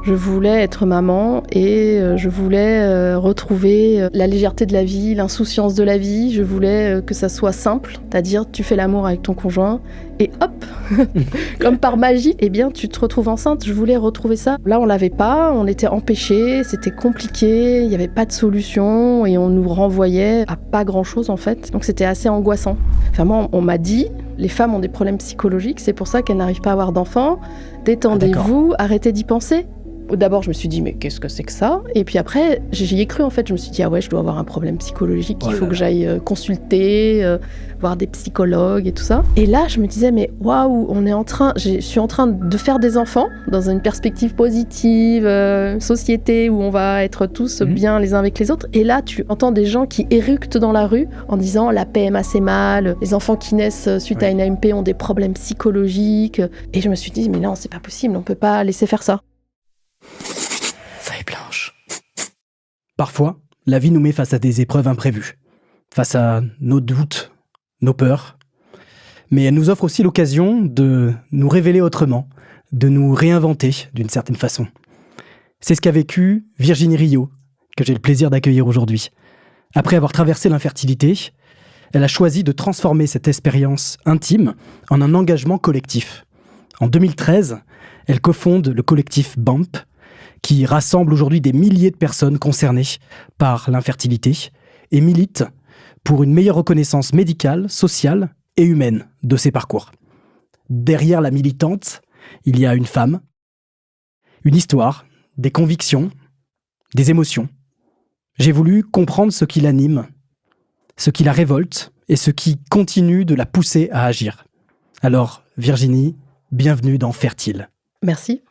Je voulais être maman et je voulais retrouver la légèreté de la vie, l'insouciance de la vie. Je voulais que ça soit simple, c'est-à-dire tu fais l'amour avec ton conjoint et hop, comme par magie, eh bien tu te retrouves enceinte. Je voulais retrouver ça. Là on l'avait pas, on était empêchés, c'était compliqué, il n'y avait pas de solution et on nous renvoyait à pas grand-chose en fait. Donc c'était assez angoissant. Enfin moi on m'a dit, les femmes ont des problèmes psychologiques, c'est pour ça qu'elles n'arrivent pas à avoir d'enfants. Détendez-vous, arrêtez d'y penser. D'abord, je me suis dit, mais qu'est-ce que c'est que ça ? Et puis après, j'y ai cru en fait. Je me suis dit, ah ouais, je dois avoir un problème psychologique, il faut que j'aille consulter, voir des psychologues et tout ça. Et là, je me disais, mais waouh, je suis en train de faire des enfants dans une perspective positive, société où on va être tous bien les uns avec les autres. Et là, tu entends des gens qui éructent dans la rue en disant, la PMA c'est mal, les enfants qui naissent suite à une AMP ont des problèmes psychologiques. Et je me suis dit, mais non, c'est pas possible, on peut pas laisser faire ça. Feuille blanche. Parfois, la vie nous met face à des épreuves imprévues, face à nos doutes, nos peurs. Mais elle nous offre aussi l'occasion de nous révéler autrement, de nous réinventer d'une certaine façon. C'est ce qu'a vécu Virginie Rio, que j'ai le plaisir d'accueillir aujourd'hui. Après avoir traversé l'infertilité, elle a choisi de transformer cette expérience intime en un engagement collectif. En 2013, elle cofonde le collectif BAMP, qui rassemble aujourd'hui des milliers de personnes concernées par l'infertilité et milite pour une meilleure reconnaissance médicale, sociale et humaine de ces parcours. Derrière la militante, il y a une femme, une histoire, des convictions, des émotions. J'ai voulu comprendre ce qui l'anime, ce qui la révolte et ce qui continue de la pousser à agir. Alors, Virginie, bienvenue dans Fertile. Merci.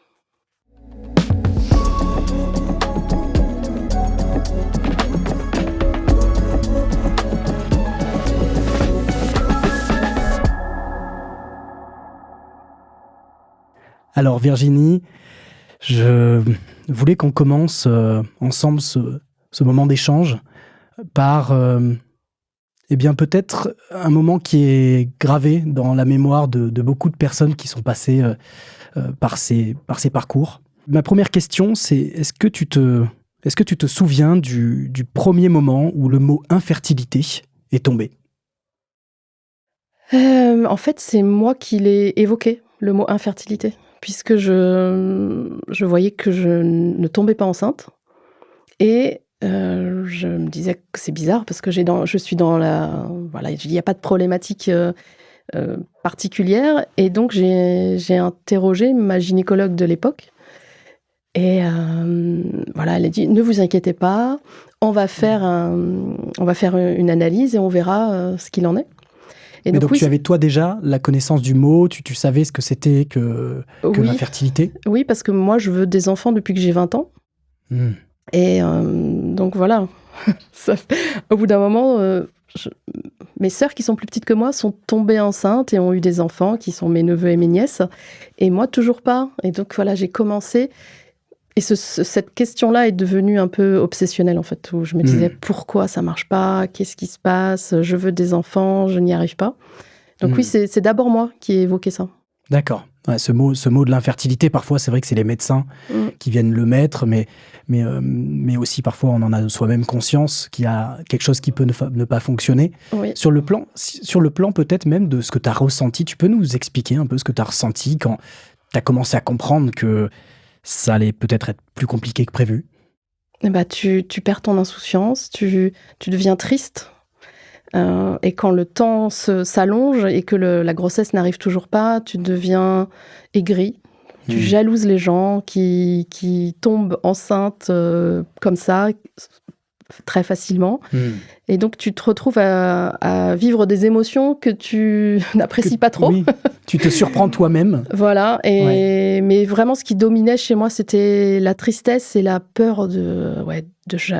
Alors Virginie, je voulais qu'on commence ensemble ce moment d'échange par peut-être un moment qui est gravé dans la mémoire de beaucoup de personnes qui sont passées par ces parcours. Ma première question, c'est est-ce que tu te souviens du premier moment où le mot infertilité est tombé ? En fait, c'est moi qui l'ai évoqué, le mot infertilité, puisque je voyais que je ne tombais pas enceinte. Et je me disais que c'est bizarre parce que je suis dans la... Voilà, il n'y a pas de problématique particulière. Et donc, j'ai interrogé ma gynécologue de l'époque. Et voilà, elle a dit, ne vous inquiétez pas, on va faire une analyse et on verra ce qu'il en est. Et donc oui, tu avais toi déjà la connaissance du mot, tu savais ce que c'était que l'infertilité ? Oui, parce que moi je veux des enfants depuis que j'ai 20 ans. Et donc voilà, au bout d'un moment, mes sœurs qui sont plus petites que moi sont tombées enceintes et ont eu des enfants qui sont mes neveux et mes nièces. Et moi toujours pas. Et donc voilà, j'ai commencé... Et cette question-là est devenue un peu obsessionnelle, en fait, où je me disais pourquoi ça marche pas, qu'est-ce qui se passe, je veux des enfants, je n'y arrive pas. Donc oui, c'est d'abord moi qui ai évoqué ça. D'accord. Ouais, ce mot de l'infertilité, parfois, c'est vrai que c'est les médecins qui viennent le mettre, mais aussi parfois on en a soi-même conscience qu'il y a quelque chose qui peut ne pas fonctionner. Oui. Sur le plan peut-être même de ce que tu as ressenti, tu peux nous expliquer un peu ce que tu as ressenti quand tu as commencé à comprendre que ça allait peut-être être plus compliqué que prévu? Tu perds ton insouciance, tu deviens triste. Et quand le temps s'allonge et que la grossesse n'arrive toujours pas, tu deviens aigri. Tu jalouses les gens qui tombent enceintes comme ça, très facilement. Et donc, tu te retrouves à vivre des émotions que tu n'apprécies pas trop. Oui, tu te surprends toi-même. Voilà. Mais vraiment, ce qui dominait chez moi, c'était la tristesse et la peur de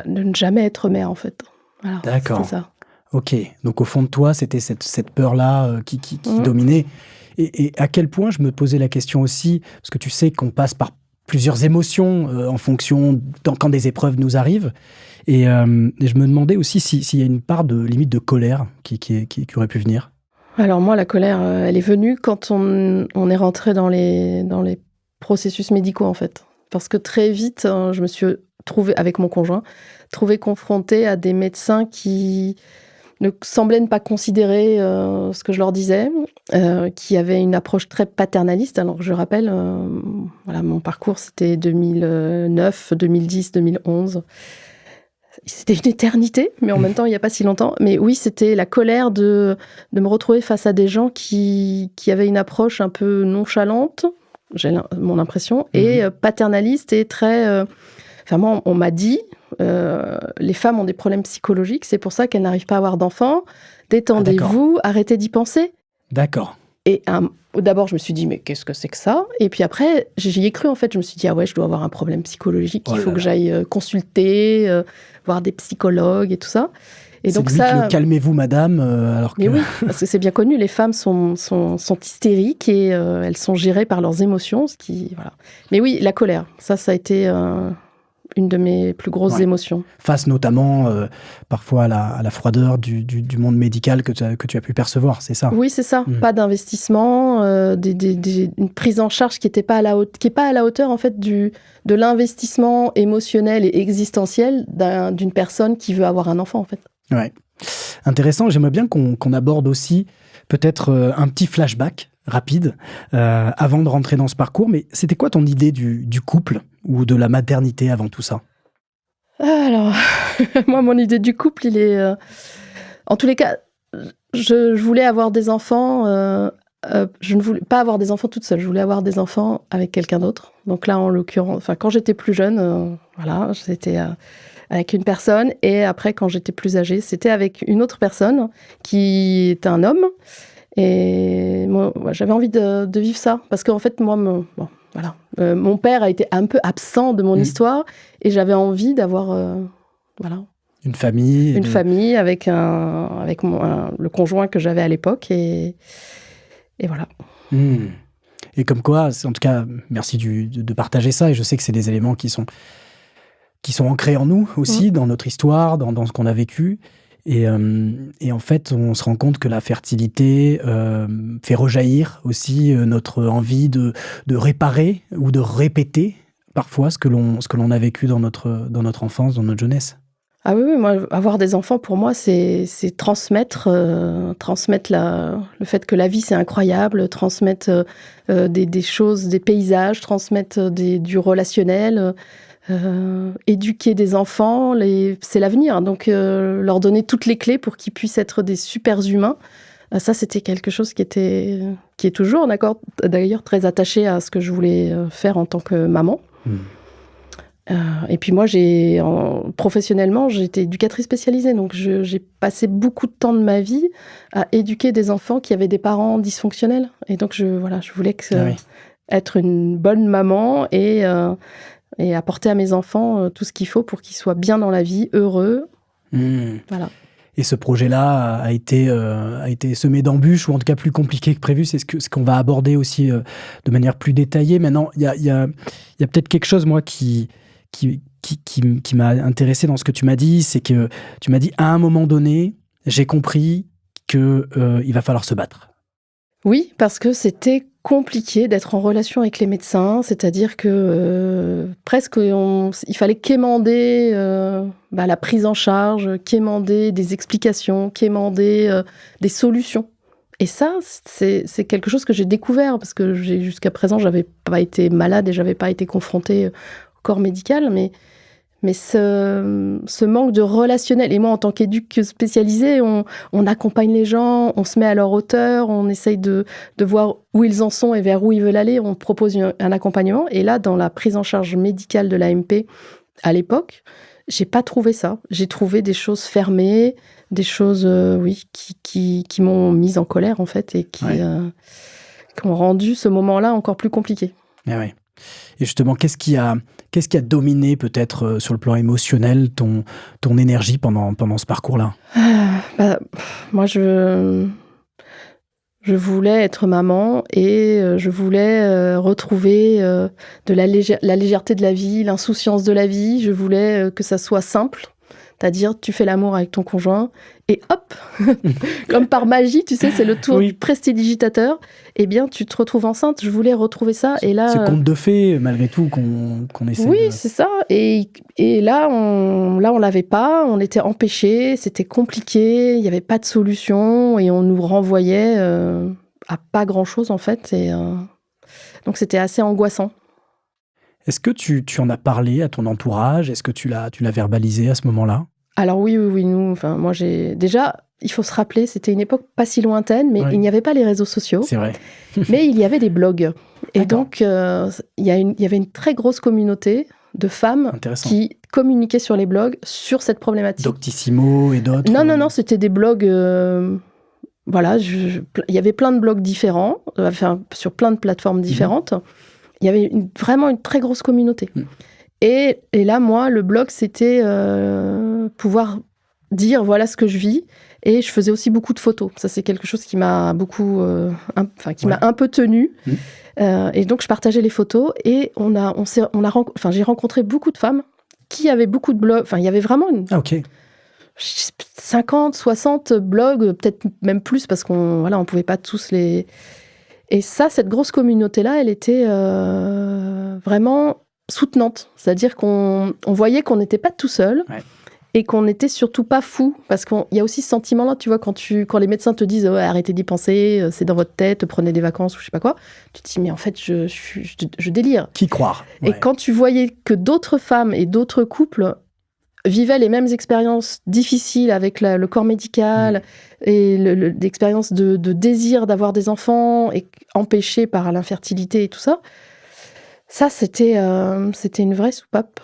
ne jamais être mère, en fait. Voilà, d'accord. C'était ça. Ok. Donc, au fond de toi, c'était cette peur-là qui dominait. Et à quel point, je me posais la question aussi, parce que tu sais qu'on passe par plusieurs émotions en fonction quand des épreuves nous arrivent. Et je me demandais aussi s'il y a une part de limite de colère qui aurait pu venir. Alors moi, la colère, elle est venue quand on est rentré dans les processus médicaux, en fait. parce que très vite, je me suis trouvée, avec mon conjoint, confrontée à des médecins qui ne semblaient ne pas considérer ce que je leur disais, qui avaient une approche très paternaliste. Alors, je rappelle, mon parcours, c'était 2009, 2010, 2011. C'était une éternité, mais en même temps, il n'y a pas si longtemps. Mais oui, c'était la colère de me retrouver face à des gens qui avaient une approche un peu nonchalante, j'ai mon impression, et paternaliste et très... moi, on m'a dit, les femmes ont des problèmes psychologiques, c'est pour ça qu'elles n'arrivent pas à avoir d'enfants. Détendez-vous, arrêtez d'y penser. D'accord. Et d'abord, je me suis dit, mais qu'est-ce que c'est que ça? Et puis après, j'y ai cru, en fait. Je me suis dit, ah ouais, je dois avoir un problème psychologique. Il faut que j'aille consulter, voir des psychologues et tout ça. Et c'est donc lui ça... qui calmez-vous, madame, alors que... Mais oui, parce que c'est bien connu, les femmes sont hystériques et elles sont gérées par leurs émotions. Voilà. Mais oui, la colère, ça a été... une de mes plus grosses émotions. Face notamment, parfois, à la froideur du monde médical que tu as pu percevoir, c'est ça? Oui, c'est ça. Pas d'investissement, une prise en charge qui n'est pas à la hauteur, en fait, de l'investissement émotionnel et existentiel d'une personne qui veut avoir un enfant, en fait. Ouais. Intéressant. J'aimerais bien qu'on aborde aussi peut-être un petit flashback rapide avant de rentrer dans ce parcours. Mais c'était quoi ton idée du couple ou de la maternité avant tout ça? Alors, moi, mon idée du couple, il est... en tous les cas, je voulais avoir des enfants... je ne voulais pas avoir des enfants toute seule. Je voulais avoir des enfants avec quelqu'un d'autre. Donc là, en l'occurrence... quand j'étais plus jeune, c'était avec une personne. Et après, quand j'étais plus âgée, c'était avec une autre personne qui est un homme. Et moi, j'avais envie de vivre ça. Parce qu'en fait, moi... mon père a été un peu absent de mon histoire et j'avais envie d'avoir une famille. Famille avec le conjoint que j'avais à l'époque et voilà. Et comme quoi, en tout cas, merci de partager ça et je sais que c'est des éléments qui sont ancrés en nous aussi, dans notre histoire, dans ce qu'on a vécu. Et en fait, on se rend compte que la fertilité fait rejaillir aussi notre envie de réparer ou de répéter parfois ce que l'on a vécu dans notre enfance, dans notre jeunesse. Ah oui, moi, avoir des enfants, pour moi, c'est transmettre le fait que la vie, c'est incroyable, transmettre des choses, des paysages, transmettre du relationnel. Éduquer des enfants, c'est l'avenir. Donc, leur donner toutes les clés pour qu'ils puissent être des super humains. Ça, c'était quelque chose qui est toujours, d'ailleurs, très attaché à ce que je voulais faire en tant que maman. Et puis moi, professionnellement, j'ai été éducatrice spécialisée. Donc, j'ai passé beaucoup de temps de ma vie à éduquer des enfants qui avaient des parents dysfonctionnels. Et donc, je voulais être une bonne maman et apporter à mes enfants tout ce qu'il faut pour qu'ils soient bien dans la vie, heureux. Voilà. Et ce projet-là a été semé d'embûches, ou en tout cas plus compliqué que prévu. C'est ce qu'on va aborder aussi de manière plus détaillée. Maintenant, il y a peut-être quelque chose, moi, qui m'a intéressé dans ce que tu m'as dit. C'est que tu m'as dit, à un moment donné, j'ai compris qu'il va falloir se battre. Oui, parce que c'était compliqué d'être en relation avec les médecins, c'est-à-dire que presque il fallait quémander la prise en charge, quémander des explications, quémander des solutions. Et ça, c'est quelque chose que j'ai découvert, parce que jusqu'à présent, j'avais pas été malade et j'avais pas été confrontée au corps médical, mais ce manque de relationnel, et moi en tant qu'éduc spécialisée, on accompagne les gens, on se met à leur hauteur, on essaye de voir où ils en sont et vers où ils veulent aller, on propose un accompagnement. Et là, dans la prise en charge médicale de l'AMP, à l'époque, j'ai pas trouvé ça. J'ai trouvé des choses fermées, des choses qui m'ont mise en colère en fait, et qui ont rendu ce moment-là encore plus compliqué. Ah ouais. Et justement, qu'est-ce qui a dominé peut-être sur le plan émotionnel ton énergie pendant ce parcours-là? Moi, je voulais être maman et je voulais retrouver la légèreté de la vie, l'insouciance de la vie. Je voulais que ça soit simple, c'est-à-dire tu fais l'amour avec ton conjoint et hop, comme par magie, tu sais, c'est le tour du prestidigitateur, eh bien tu te retrouves enceinte. Je voulais retrouver ça et là... Ce conte de fées, malgré tout, qu'on essaie Oui, c'est ça. Et là, on l'avait pas, on était empêchés, c'était compliqué, il n'y avait pas de solution et on nous renvoyait à pas grand-chose en fait. Et, donc c'était assez angoissant. Est-ce que tu en as parlé à ton entourage? Est-ce que tu l'as verbalisé à ce moment-là? Alors oui, moi j'ai... Déjà, il faut se rappeler, c'était une époque pas si lointaine, mais il n'y avait pas les réseaux sociaux. C'est vrai. Mais il y avait des blogs. Et D'accord. donc, il y avait une très grosse communauté de femmes qui communiquaient sur les blogs sur cette problématique. Doctissimo et d'autres? Non, c'était des blogs... voilà, il y avait plein de blogs différents, sur plein de plateformes différentes. Il y avait vraiment une très grosse communauté. Et là, moi, le blog, c'était pouvoir dire voilà ce que je vis. Et je faisais aussi beaucoup de photos. Ça, c'est quelque chose qui m'a beaucoup, m'a un peu tenue. Et donc, je partageais les photos. Et j'ai rencontré beaucoup de femmes qui avaient beaucoup de blogs. Enfin, il y avait vraiment 50, 60 blogs, peut-être même plus, parce on pouvait pas tous les... Et ça, cette grosse communauté-là, elle était vraiment soutenante. C'est-à-dire qu'on voyait qu'on n'était pas tout seul et qu'on n'était surtout pas fou. Parce qu'il y a aussi ce sentiment-là, tu vois, quand les médecins te disent arrêtez d'y penser, c'est dans votre tête, prenez des vacances ou je sais pas quoi, tu te dis mais en fait, je délire. Qui croire? Et quand tu voyais que d'autres femmes et d'autres couples vivaient les mêmes expériences difficiles avec le corps médical et l'expérience de désir d'avoir des enfants et empêchés par l'infertilité et tout ça, c'était une vraie soupape.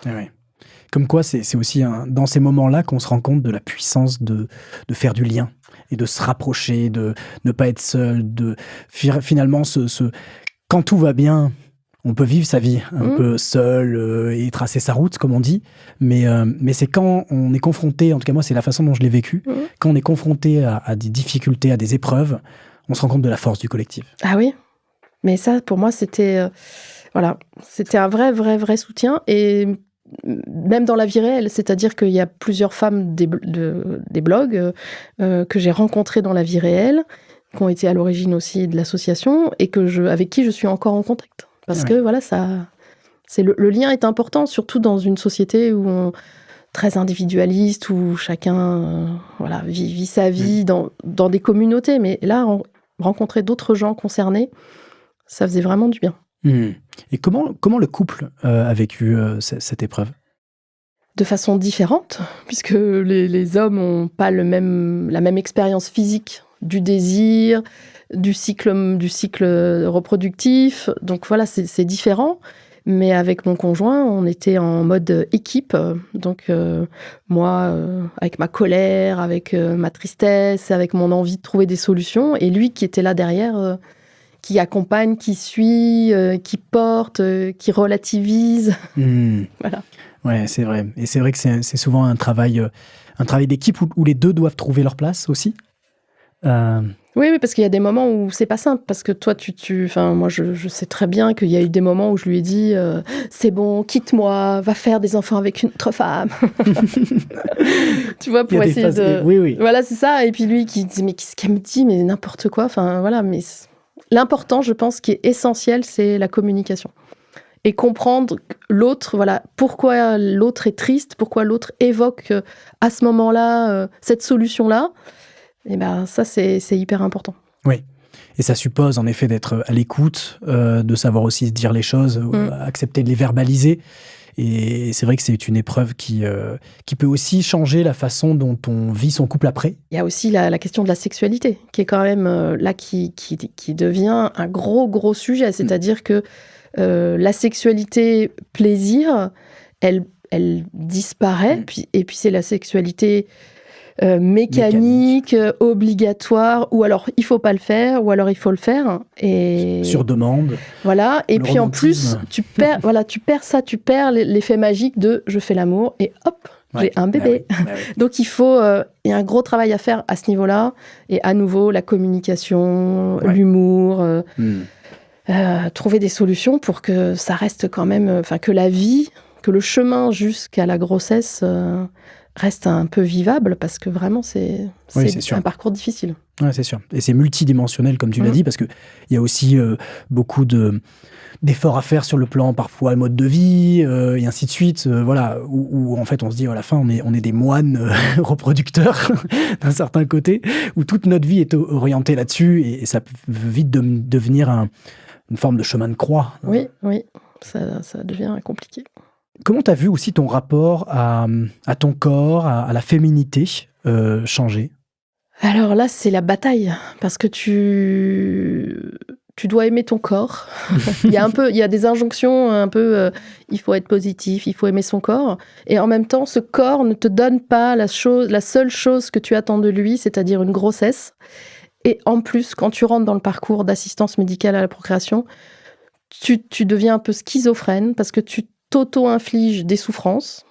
Comme quoi, c'est aussi dans ces moments-là qu'on se rend compte de la puissance de faire du lien et de se rapprocher, de ne pas être seul, de finalement quand tout va bien, on peut vivre sa vie un peu seul et tracer sa route, comme on dit. Mais c'est quand on est confronté, en tout cas moi, c'est la façon dont je l'ai vécu, quand on est confronté à des difficultés, à des épreuves, on se rend compte de la force du collectif. Ah oui, mais ça, pour moi, c'était un vrai soutien. Et même dans la vie réelle, c'est-à-dire qu'il y a plusieurs femmes des blogs que j'ai rencontrées dans la vie réelle, qui ont été à l'origine aussi de l'association et avec qui je suis encore en contact. Parce que voilà, le lien est important, surtout dans une société très individualiste, où chacun vit sa vie dans des communautés. Mais là, rencontrer d'autres gens concernés, ça faisait vraiment du bien. Et comment le couple a vécu cette épreuve? De façon différente, puisque les hommes n'ont pas la même expérience physique du désir, du cycle reproductif. Donc voilà, c'est différent. Mais avec mon conjoint, on était en mode équipe. Donc moi, avec ma colère, avec ma tristesse, avec mon envie de trouver des solutions. Et lui qui était là derrière, qui accompagne, qui suit, qui porte, qui relativise. Voilà. Ouais, c'est vrai. Et c'est vrai que c'est souvent un travail d'équipe où les deux doivent trouver leur place aussi. Oui, parce qu'il y a des moments où c'est pas simple, parce que toi, moi, je sais très bien qu'il y a eu des moments où je lui ai dit c'est bon, quitte-moi, va faire des enfants avec une autre femme. Tu vois, pour essayer de... Oui. Voilà, c'est ça. Et puis lui qui dit mais qu'est-ce qu'elle me dit, mais n'importe quoi. Enfin, voilà, mais l'important, je pense, qui est essentiel, c'est la communication. Et comprendre l'autre, voilà, pourquoi l'autre est triste, pourquoi l'autre évoque à ce moment-là cette solution-là. Et ben ça, c'est hyper important. Oui, et ça suppose en effet d'être à l'écoute, de savoir aussi se dire les choses, accepter de les verbaliser. Et c'est vrai que c'est une épreuve qui peut aussi changer la façon dont on vit son couple après. Il y a aussi la question de la sexualité, qui est quand même là, qui devient un gros sujet. C'est-à-dire que la sexualité plaisir, elle disparaît, et puis c'est la sexualité mécanique, obligatoire, ou alors il faut pas le faire, ou alors il faut le faire. Et sur demande. Voilà, et puis romantisme. En plus, tu perds l'effet magique de je fais l'amour et hop, j'ai un bébé. Ah oui. Donc il y a un gros travail à faire à ce niveau-là, et à nouveau la communication, l'humour, trouver des solutions pour que ça reste quand même, que la vie, que le chemin jusqu'à la grossesse reste un peu vivable, parce que vraiment, c'est un parcours difficile. Ouais, c'est sûr. Et c'est multidimensionnel, comme tu l'as dit, parce qu'il y a aussi beaucoup d'efforts à faire sur le plan, parfois, mode de vie, et ainsi de suite. Voilà, où en fait, on se dit, à la fin, on est des moines reproducteurs, d'un certain côté, où toute notre vie est orientée là-dessus, et ça peut vite devenir une forme de chemin de croix. Oui, ça devient compliqué. Comment tu as vu aussi ton rapport à ton corps, à la féminité changer ? Alors là, c'est la bataille, parce que tu dois aimer ton corps. Il y a des injonctions un peu, il faut être positif, il faut aimer son corps. Et en même temps, ce corps ne te donne pas la seule chose que tu attends de lui, c'est-à-dire une grossesse. Et en plus, quand tu rentres dans le parcours d'assistance médicale à la procréation, tu deviens un peu schizophrène, parce que tu t'auto-infliges des souffrances.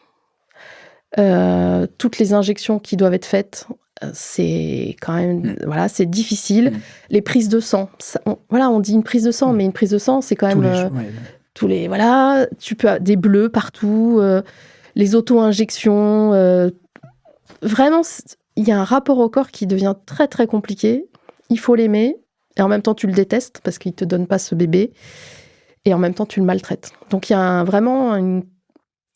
Toutes les injections qui doivent être faites, c'est quand même, c'est difficile. Les prises de sang, on dit une prise de sang, mais une prise de sang, c'est quand même tu peux avoir des bleus partout, les auto-injections. Vraiment, il y a un rapport au corps qui devient très très compliqué. Il faut l'aimer, et en même temps tu le détestes parce qu'il te donne pas ce bébé, et en même temps tu le maltraites. Donc il y a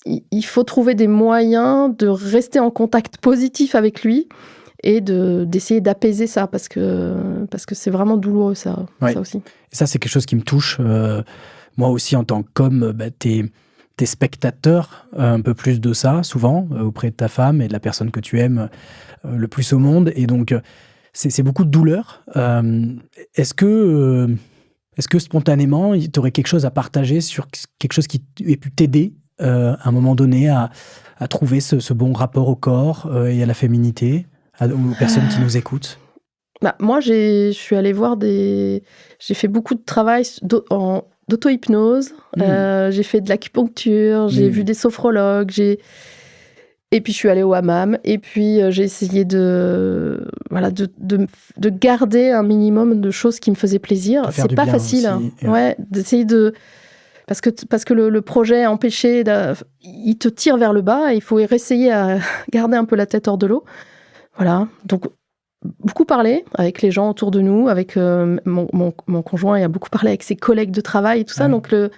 il faut trouver des moyens de rester en contact positif avec lui et d'essayer d'apaiser ça, parce que c'est vraiment douloureux, ça aussi. Et ça, c'est quelque chose qui me touche. Moi aussi, en tant qu'homme, t'es spectateur un peu plus de ça, souvent, auprès de ta femme et de la personne que tu aimes le plus au monde. Et donc, c'est beaucoup de douleur. Est-ce que spontanément, tu aurais quelque chose à partager sur quelque chose qui ait pu t'aider à un moment donné à trouver ce bon rapport au corps et à la féminité, aux personnes qui nous écoutent? Moi, je suis allée voir j'ai fait beaucoup de travail d'auto-hypnose, j'ai fait de l'acupuncture, j'ai vu des sophrologues, et puis je suis allée au hammam, et puis j'ai essayé de garder un minimum de choses qui me faisaient plaisir. C'est pas facile, d'essayer de... Parce que le projet empêché, il te tire vers le bas, et il faut réessayer à garder un peu la tête hors de l'eau. Voilà, donc beaucoup parler avec les gens autour de nous, avec mon conjoint, il a beaucoup parlé avec ses collègues de travail et tout ça. Donc le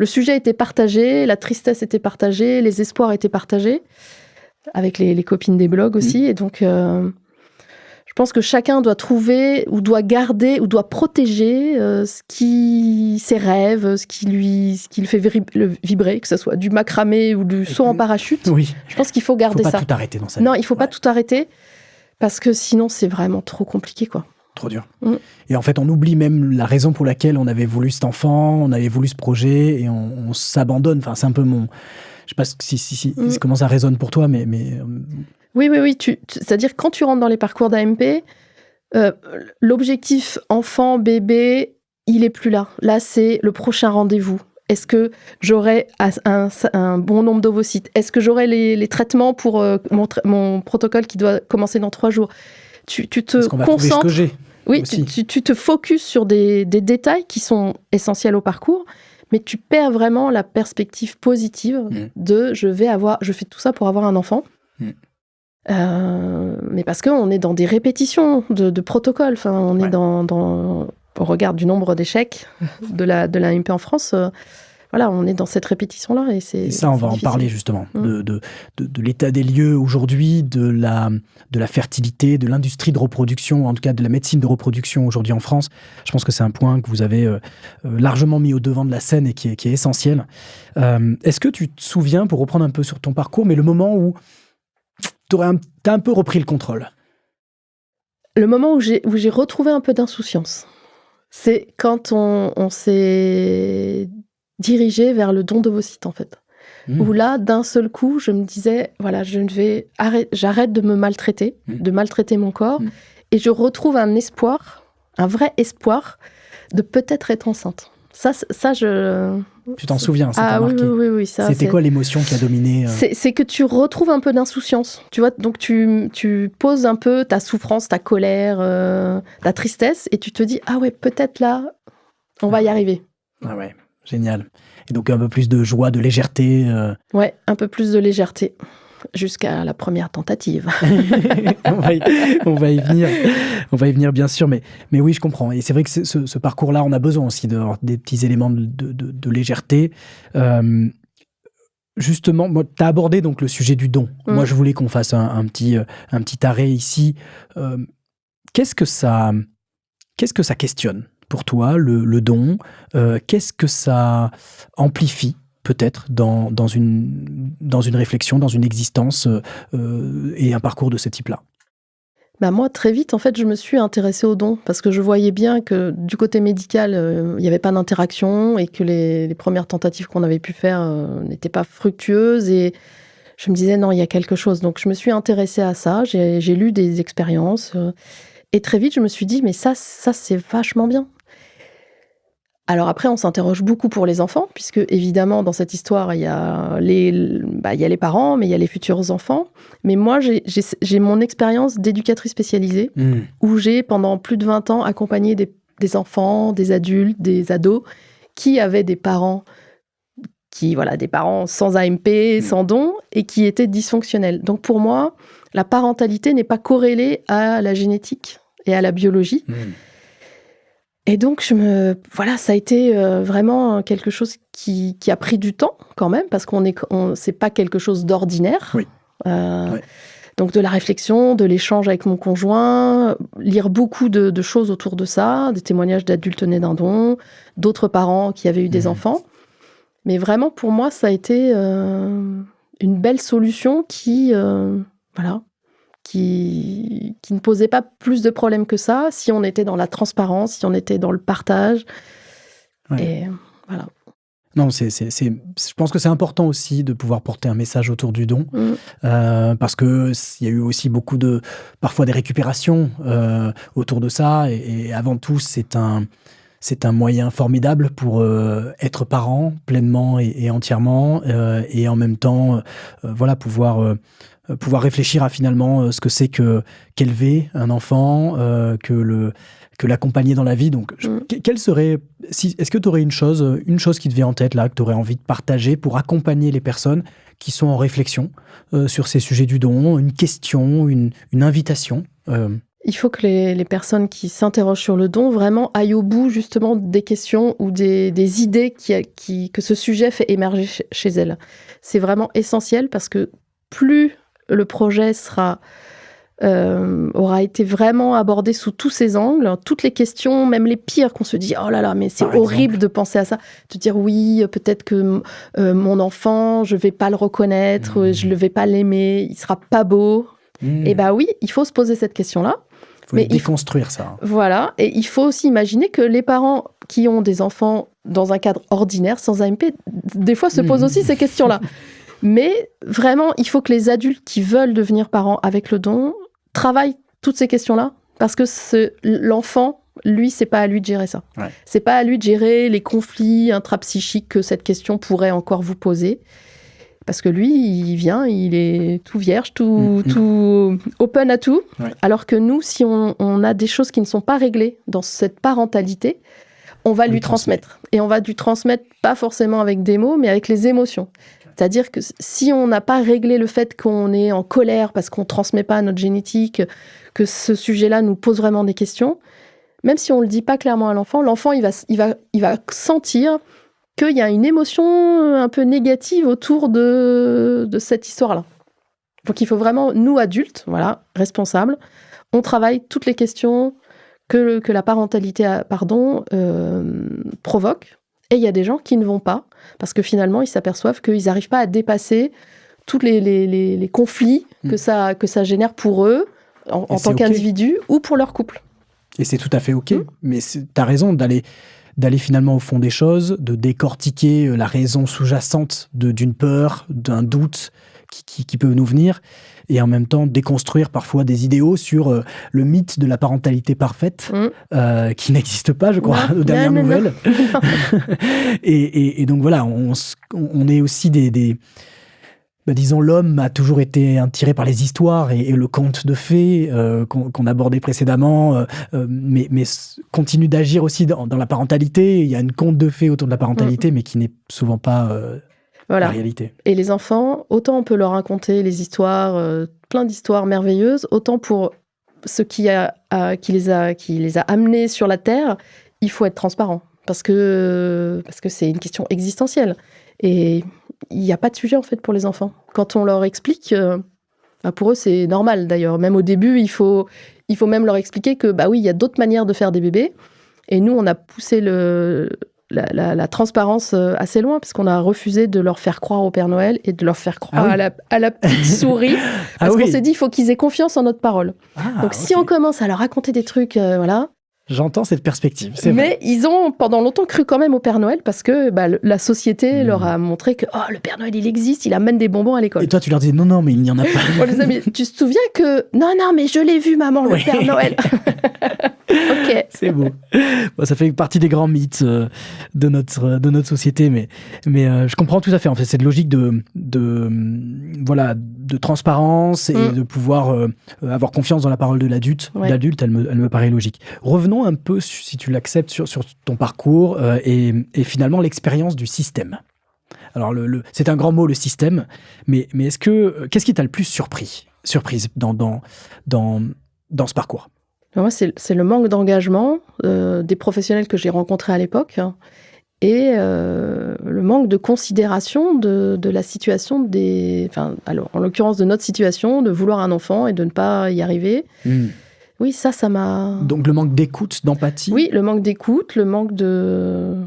sujet était partagé, la tristesse était partagée, les espoirs étaient partagés, avec les copines des blogs aussi. Et donc je pense que chacun doit trouver, ou doit garder, ou doit protéger ses rêves, ce qui le fait vibrer, que ce soit du macramé ou du saut en parachute. Oui. Je pense qu'il faut garder ça. Il ne faut pas tout arrêter dans sa vie. Non, il ne faut pas tout arrêter, parce que sinon, c'est vraiment trop compliqué, quoi. Trop dur. Et en fait, on oublie même la raison pour laquelle on avait voulu cet enfant, on avait voulu ce projet, et on s'abandonne. Enfin, c'est un peu mon... Je ne sais pas comment ça résonne pour toi, mais... Oui. C'est-à-dire, quand tu rentres dans les parcours d'AMP, l'objectif enfant, bébé, il n'est plus là. Là, c'est le prochain rendez-vous. Est-ce que j'aurai un bon nombre d'ovocytes? Est-ce que j'aurai les traitements pour mon protocole qui doit commencer dans 3 jours? Tu te concentres. Oui, tu te focuses sur des détails qui sont essentiels au parcours, mais tu perds vraiment la perspective positive de je fais tout ça pour avoir un enfant. Mais parce qu'on est dans des répétitions de protocoles. Enfin, on est au regard du nombre d'échecs de la AMP en France. On est dans cette répétition-là. Et ça, on va en parler justement, de l'état des lieux aujourd'hui, de la fertilité, de l'industrie de reproduction, en tout cas de la médecine de reproduction aujourd'hui en France. Je pense que c'est un point que vous avez largement mis au devant de la scène et qui est essentiel. Est-ce que tu te souviens, pour reprendre un peu sur ton parcours, mais le moment où t'as un peu repris le contrôle? Le moment où j'ai retrouvé un peu d'insouciance, c'est quand on s'est dirigé vers le don d'ovocytes, en fait. Où là, d'un seul coup, je me disais, voilà, j'arrête de me maltraiter, de maltraiter mon corps, et je retrouve un espoir, un vrai espoir de peut-être être enceinte. Ça, tu t'en souviens, ça t'a marqué. Oui. C'était quoi l'émotion qui a dominé C'est que tu retrouves un peu d'insouciance, tu vois. Donc tu poses un peu ta souffrance, ta colère, ta tristesse, et tu te dis, ah ouais, peut-être là, on va y arriver. Ah ouais, génial. Et donc un peu plus de joie, de légèreté. Ouais, un peu plus de légèreté. jusqu'à la première tentative. on va y venir bien sûr, mais oui, je comprends. Et c'est vrai que ce parcours-là, on a besoin aussi des petits éléments de légèreté. Justement, tu as abordé donc le sujet du don. Moi, je voulais qu'on fasse un petit arrêt ici. Qu'est-ce que ça questionne pour toi, le don? Qu'est-ce que ça amplifie peut-être dans une réflexion, dans une existence et un parcours de ce type-là? Moi, très vite, en fait, je me suis intéressée au don parce que je voyais bien que du côté médical, il n'y avait pas d'interaction et que les premières tentatives qu'on avait pu faire n'étaient pas fructueuses. Et je me disais, non, il y a quelque chose. Donc, je me suis intéressée à ça. J'ai lu des expériences. Et très vite, je me suis dit, mais ça c'est vachement bien. Alors après, on s'interroge beaucoup pour les enfants, puisque évidemment, dans cette histoire, il y a les parents, mais il y a les futurs enfants. Mais moi, j'ai mon expérience d'éducatrice spécialisée, où j'ai, pendant plus de 20 ans, accompagné des enfants, des adultes, des ados, qui avaient des parents des parents sans AMP, sans don, et qui étaient dysfonctionnels. Donc pour moi, la parentalité n'est pas corrélée à la génétique et à la biologie. Et donc, ça a été vraiment quelque chose qui a pris du temps quand même, parce c'est pas quelque chose d'ordinaire. Oui. Donc, de la réflexion, de l'échange avec mon conjoint, lire beaucoup de choses autour de ça, des témoignages d'adultes nés d'un don, d'autres parents qui avaient eu des enfants. Mais vraiment, pour moi, ça a été une belle solution qui ne posait pas plus de problèmes que ça, si on était dans la transparence, si on était dans le partage. Ouais. Et voilà. Non, je pense que c'est important aussi de pouvoir porter un message autour du don, parce qu'il y a eu aussi parfois des récupérations autour de ça, et avant tout, c'est un moyen formidable pour être parent pleinement et entièrement, et en même temps, pouvoir réfléchir à finalement ce que c'est qu'élever un enfant, que l'accompagner dans la vie. Donc, est-ce que tu aurais une chose qui te vient en tête là, que tu aurais envie de partager pour accompagner les personnes qui sont en réflexion sur ces sujets du don, une question, une invitation? Il faut que les personnes qui s'interrogent sur le don vraiment aillent au bout justement des questions ou des idées que ce sujet fait émerger chez elles. C'est vraiment essentiel parce que plus le projet aura été vraiment abordé sous tous ses angles, toutes les questions, même les pires, qu'on se dit « Oh là là, mais c'est horrible de penser à ça ». Te dire « Oui, peut-être que mon enfant, je ne vais pas le reconnaître, je ne vais pas l'aimer, il ne sera pas beau ». Et oui, il faut se poser cette question-là. Il faut déconstruire ça. Voilà, et il faut aussi imaginer que les parents qui ont des enfants dans un cadre ordinaire, sans AMP, des fois se posent aussi ces questions-là. Mais vraiment, il faut que les adultes qui veulent devenir parents avec le don travaillent toutes ces questions-là, parce que l'enfant, lui, c'est pas à lui de gérer ça. Ouais. C'est pas à lui de gérer les conflits intrapsychiques que cette question pourrait encore vous poser. Parce que lui, il est tout vierge, tout open à tout. Ouais. Alors que nous, si on a des choses qui ne sont pas réglées dans cette parentalité, on va lui transmettre. Et on va lui transmettre pas forcément avec des mots, mais avec les émotions. C'est-à-dire que si on n'a pas réglé le fait qu'on est en colère parce qu'on ne transmet pas notre génétique, que ce sujet-là nous pose vraiment des questions, même si on ne le dit pas clairement à l'enfant, il va sentir qu'il y a une émotion un peu négative autour de cette histoire-là. Donc il faut vraiment, nous adultes, responsables, on travaille toutes les questions que la parentalité provoque. Et il y a des gens qui ne vont pas, parce que finalement, ils s'aperçoivent qu'ils n'arrivent pas à dépasser tous les conflits que ça génère pour eux, en tant qu'individus, ou pour leur couple. Et c'est tout à fait OK, mais tu as raison d'aller finalement au fond des choses, de décortiquer la raison sous-jacente d'une peur, d'un doute qui peut nous venir, et en même temps déconstruire parfois des idéaux sur le mythe de la parentalité parfaite, qui n'existe pas, je crois, aux dernières nouvelles. et donc voilà, on est aussi disons, l'homme a toujours été attiré par les histoires et le conte de fées qu'on abordait précédemment, mais continue d'agir aussi dans la parentalité. Il y a une conte de fées autour de la parentalité, mais qui n'est souvent pas... Voilà. la réalité. Et les enfants, autant on peut leur raconter les histoires, plein d'histoires merveilleuses, autant pour ce qui les a amenés sur la Terre, il faut être transparent. Parce que c'est une question existentielle. Et il n'y a pas de sujet, en fait, pour les enfants. Quand on leur explique, pour eux, c'est normal, d'ailleurs. Même au début, il faut même leur expliquer que, oui, il y a d'autres manières de faire des bébés. Et nous, on a poussé la transparence assez loin, parce qu'on a refusé de leur faire croire au Père Noël et de leur faire croire à la petite souris. Parce qu'on s'est dit, il faut qu'ils aient confiance en notre parole. Donc, si on commence à leur raconter des trucs, voilà... J'entends cette perspective, c'est Mais vrai. ils ont pendant longtemps cru quand même au Père Noël parce que la société leur a montré que le Père Noël, il existe, il amène des bonbons à l'école. Et toi, tu leur disais non, mais il n'y en a pas. On les a mis, tu te souviens que... Non, mais je l'ai vu, maman, le Père Noël. Ok. C'est beau. Bon, ça fait partie des grands mythes de notre société, mais je comprends tout à fait. En fait, cette logique de transparence et de pouvoir avoir confiance dans la parole de l'adulte, elle me paraît logique. Revenons un peu, si tu l'acceptes, sur ton parcours et finalement l'expérience du système. Alors, c'est un grand mot, le système, mais qu'est-ce qui t'a le plus surprise dans ce parcours? Moi, c'est le manque d'engagement des professionnels que j'ai rencontrés à l'époque et le manque de considération de la situation en l'occurrence de notre situation, de vouloir un enfant et de ne pas y arriver. Oui, ça m'a... Donc le manque d'écoute, d'empathie? Oui, le manque d'écoute, le manque de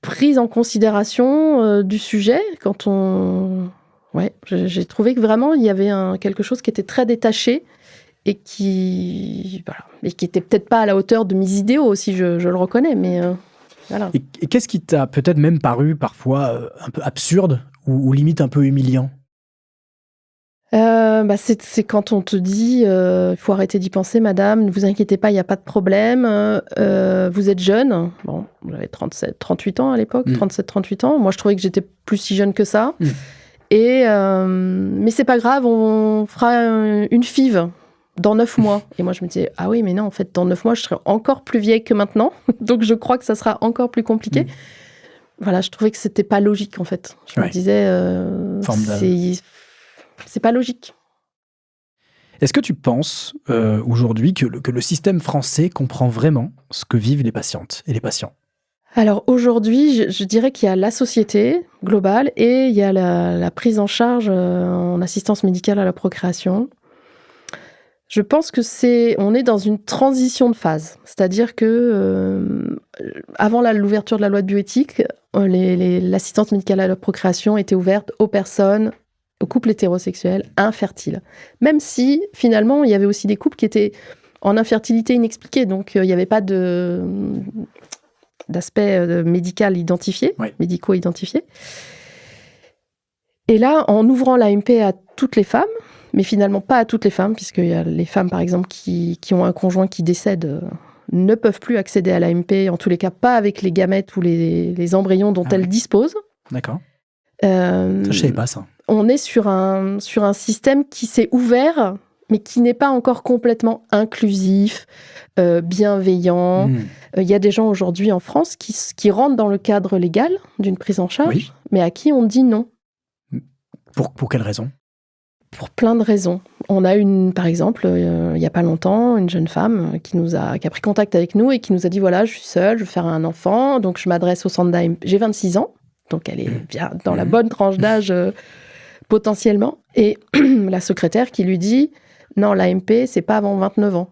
prise en considération du sujet. J'ai trouvé que vraiment, il y avait quelque chose qui était très détaché et qui était peut-être pas à la hauteur de mes idéaux aussi, je le reconnais, mais voilà. Et qu'est-ce qui t'a peut-être même paru parfois un peu absurde ou limite un peu humiliant? C'est quand on te dit il faut arrêter d'y penser, madame, ne vous inquiétez pas, il n'y a pas de problème, vous êtes jeune. Bon, j'avais 38 ans à l'époque, 37-38 ans. Moi, je trouvais que j'étais plus si jeune que ça. Mais c'est pas grave, on fera une FIV dans 9 mois. Et moi, je me disais, ah oui, mais non, en fait, dans 9 mois, je serai encore plus vieille que maintenant. Donc, je crois que ça sera encore plus compliqué. Voilà, je trouvais que c'était pas logique, en fait. Je me disais, c'est pas logique. Est-ce que tu penses aujourd'hui que le système français comprend vraiment ce que vivent les patientes et les patients? Alors aujourd'hui, je dirais qu'il y a la société globale et il y a la prise en charge en assistance médicale à la procréation. Je pense que on est dans une transition de phase. C'est-à-dire que avant l'ouverture de la loi de bioéthique, l'assistance médicale à la procréation était ouverte aux personnes, aux couples hétérosexuels infertiles. Même si, finalement, il y avait aussi des couples qui étaient en infertilité inexpliquée. Donc, il n'y avait pas d'aspect médical identifié, médicaux identifiés. Et là, en ouvrant l'AMP à toutes les femmes, mais finalement pas à toutes les femmes, puisqu'il y a les femmes, par exemple, qui ont un conjoint qui décède, ne peuvent plus accéder à l'AMP, en tous les cas pas avec les gamètes ou les embryons dont elles disposent. D'accord. Ça, je savais pas ça. On est sur un système qui s'est ouvert, mais qui n'est pas encore complètement inclusif, bienveillant. Il y a des gens aujourd'hui en France qui rentrent dans le cadre légal d'une prise en charge, mais à qui on dit non. Pour quelles raisons? Pour plein de raisons. On a par exemple, il n'y a pas longtemps, une jeune femme qui a pris contact avec nous et qui nous a dit, voilà, je suis seule, je veux faire un enfant, donc je m'adresse au centre d'AMP. J'ai 26 ans, donc elle est bien dans la bonne tranche d'âge potentiellement. Et la secrétaire qui lui dit, non, l'AMP, c'est pas avant 29 ans.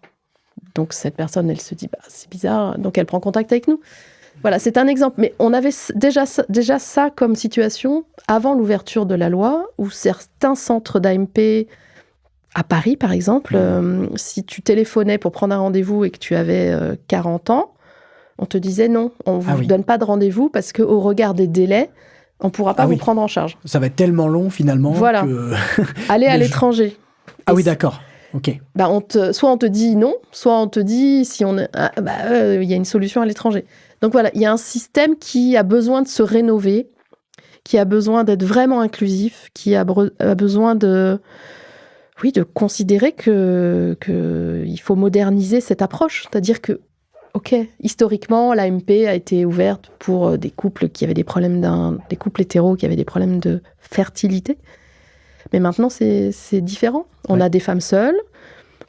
Donc cette personne, elle se dit, c'est bizarre, donc elle prend contact avec nous. Voilà, c'est un exemple. Mais on avait déjà ça comme situation avant l'ouverture de la loi, où certains centres d'AMP, à Paris par exemple, si tu téléphonais pour prendre un rendez-vous et que tu avais 40 ans, on te disait non, on ne vous donne pas de rendez-vous parce qu'au regard des délais, on ne pourra pas vous prendre en charge. Ça va être tellement long finalement. Voilà. Que... Aller à l'étranger. Ah oui, d'accord. Ok. Soit on te dit non, soit on te dit si on il y a une solution à l'étranger. Donc voilà, il y a un système qui a besoin de se rénover, qui a besoin d'être vraiment inclusif, qui a besoin de considérer qu'il faut moderniser cette approche. C'est-à-dire que, ok, historiquement, l'AMP a été ouverte pour des couples qui avaient des couples hétéros qui avaient des problèmes de fertilité. Mais maintenant, c'est différent. On a des femmes seules,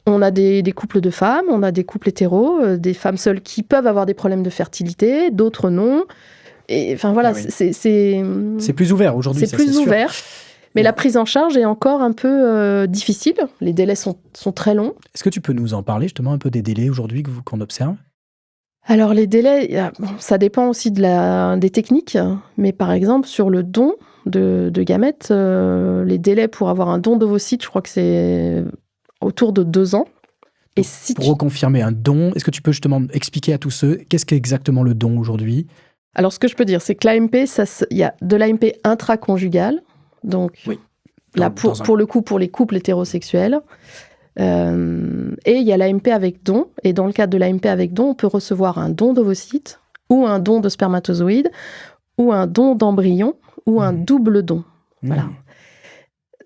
on a des couples de femmes, on a des couples hétéros, des femmes seules qui peuvent avoir des problèmes de fertilité, d'autres non. Et enfin voilà, c'est plus ouvert aujourd'hui. C'est plus ouvert. Mais la prise en charge est encore un peu difficile. Les délais sont très longs. Est-ce que tu peux nous en parler justement un peu des délais aujourd'hui qu'on observe ? Alors les délais, ça dépend aussi des techniques. Mais par exemple, sur le don de gamètes, les délais pour avoir un don d'ovocytes, je crois que c'est autour de 2 ans. Et pour reconfirmer un don, est-ce que tu peux justement expliquer à tous ceux, qu'est-ce qu'est exactement le don aujourd'hui ? Alors ce que je peux dire, c'est que l'AMP, il y a de l'AMP intraconjugale. Donc, là, pour le coup, pour les couples hétérosexuels. Et il y a l'AMP avec don. Et dans le cadre de l'AMP avec don, on peut recevoir un don d'ovocytes, ou un don de spermatozoïdes, ou un don d'embryon, ou un double don. Voilà.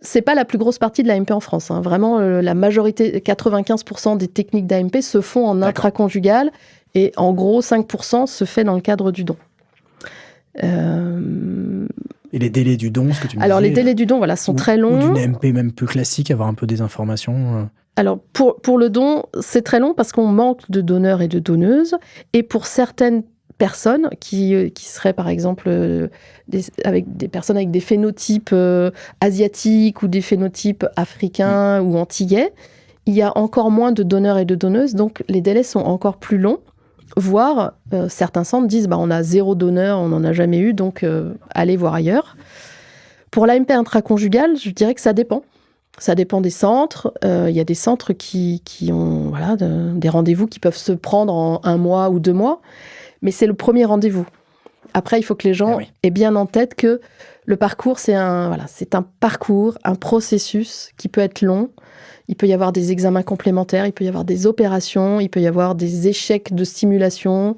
C'est pas la plus grosse partie de l'AMP en France. Hein. Vraiment, la majorité, 95% des techniques d'AMP se font en intraconjugal. Et en gros, 5% se fait dans le cadre du don. Et les délais du don, ce que tu me disais. Alors, les délais du don, sont très longs. Ou d'une AMP même plus classique, avoir un peu des informations. Alors, pour le don, c'est très long parce qu'on manque de donneurs et de donneuses. Et pour certaines personnes qui seraient, par exemple, avec des personnes avec des phénotypes asiatiques ou des phénotypes africains ou antillais, il y a encore moins de donneurs et de donneuses. Donc, les délais sont encore plus longs. Voire, certains centres disent on a 0 donneur, on n'en a jamais eu, donc allez voir ailleurs. Pour l'AMP intraconjugale, je dirais que ça dépend. Ça dépend des centres. Il y a des centres qui ont des rendez-vous qui peuvent se prendre en 1 mois ou 2 mois, mais c'est le premier rendez-vous. Après, il faut que les gens aient bien en tête que le parcours, c'est un parcours, un processus qui peut être long. Il peut y avoir des examens complémentaires, il peut y avoir des opérations, il peut y avoir des échecs de stimulation,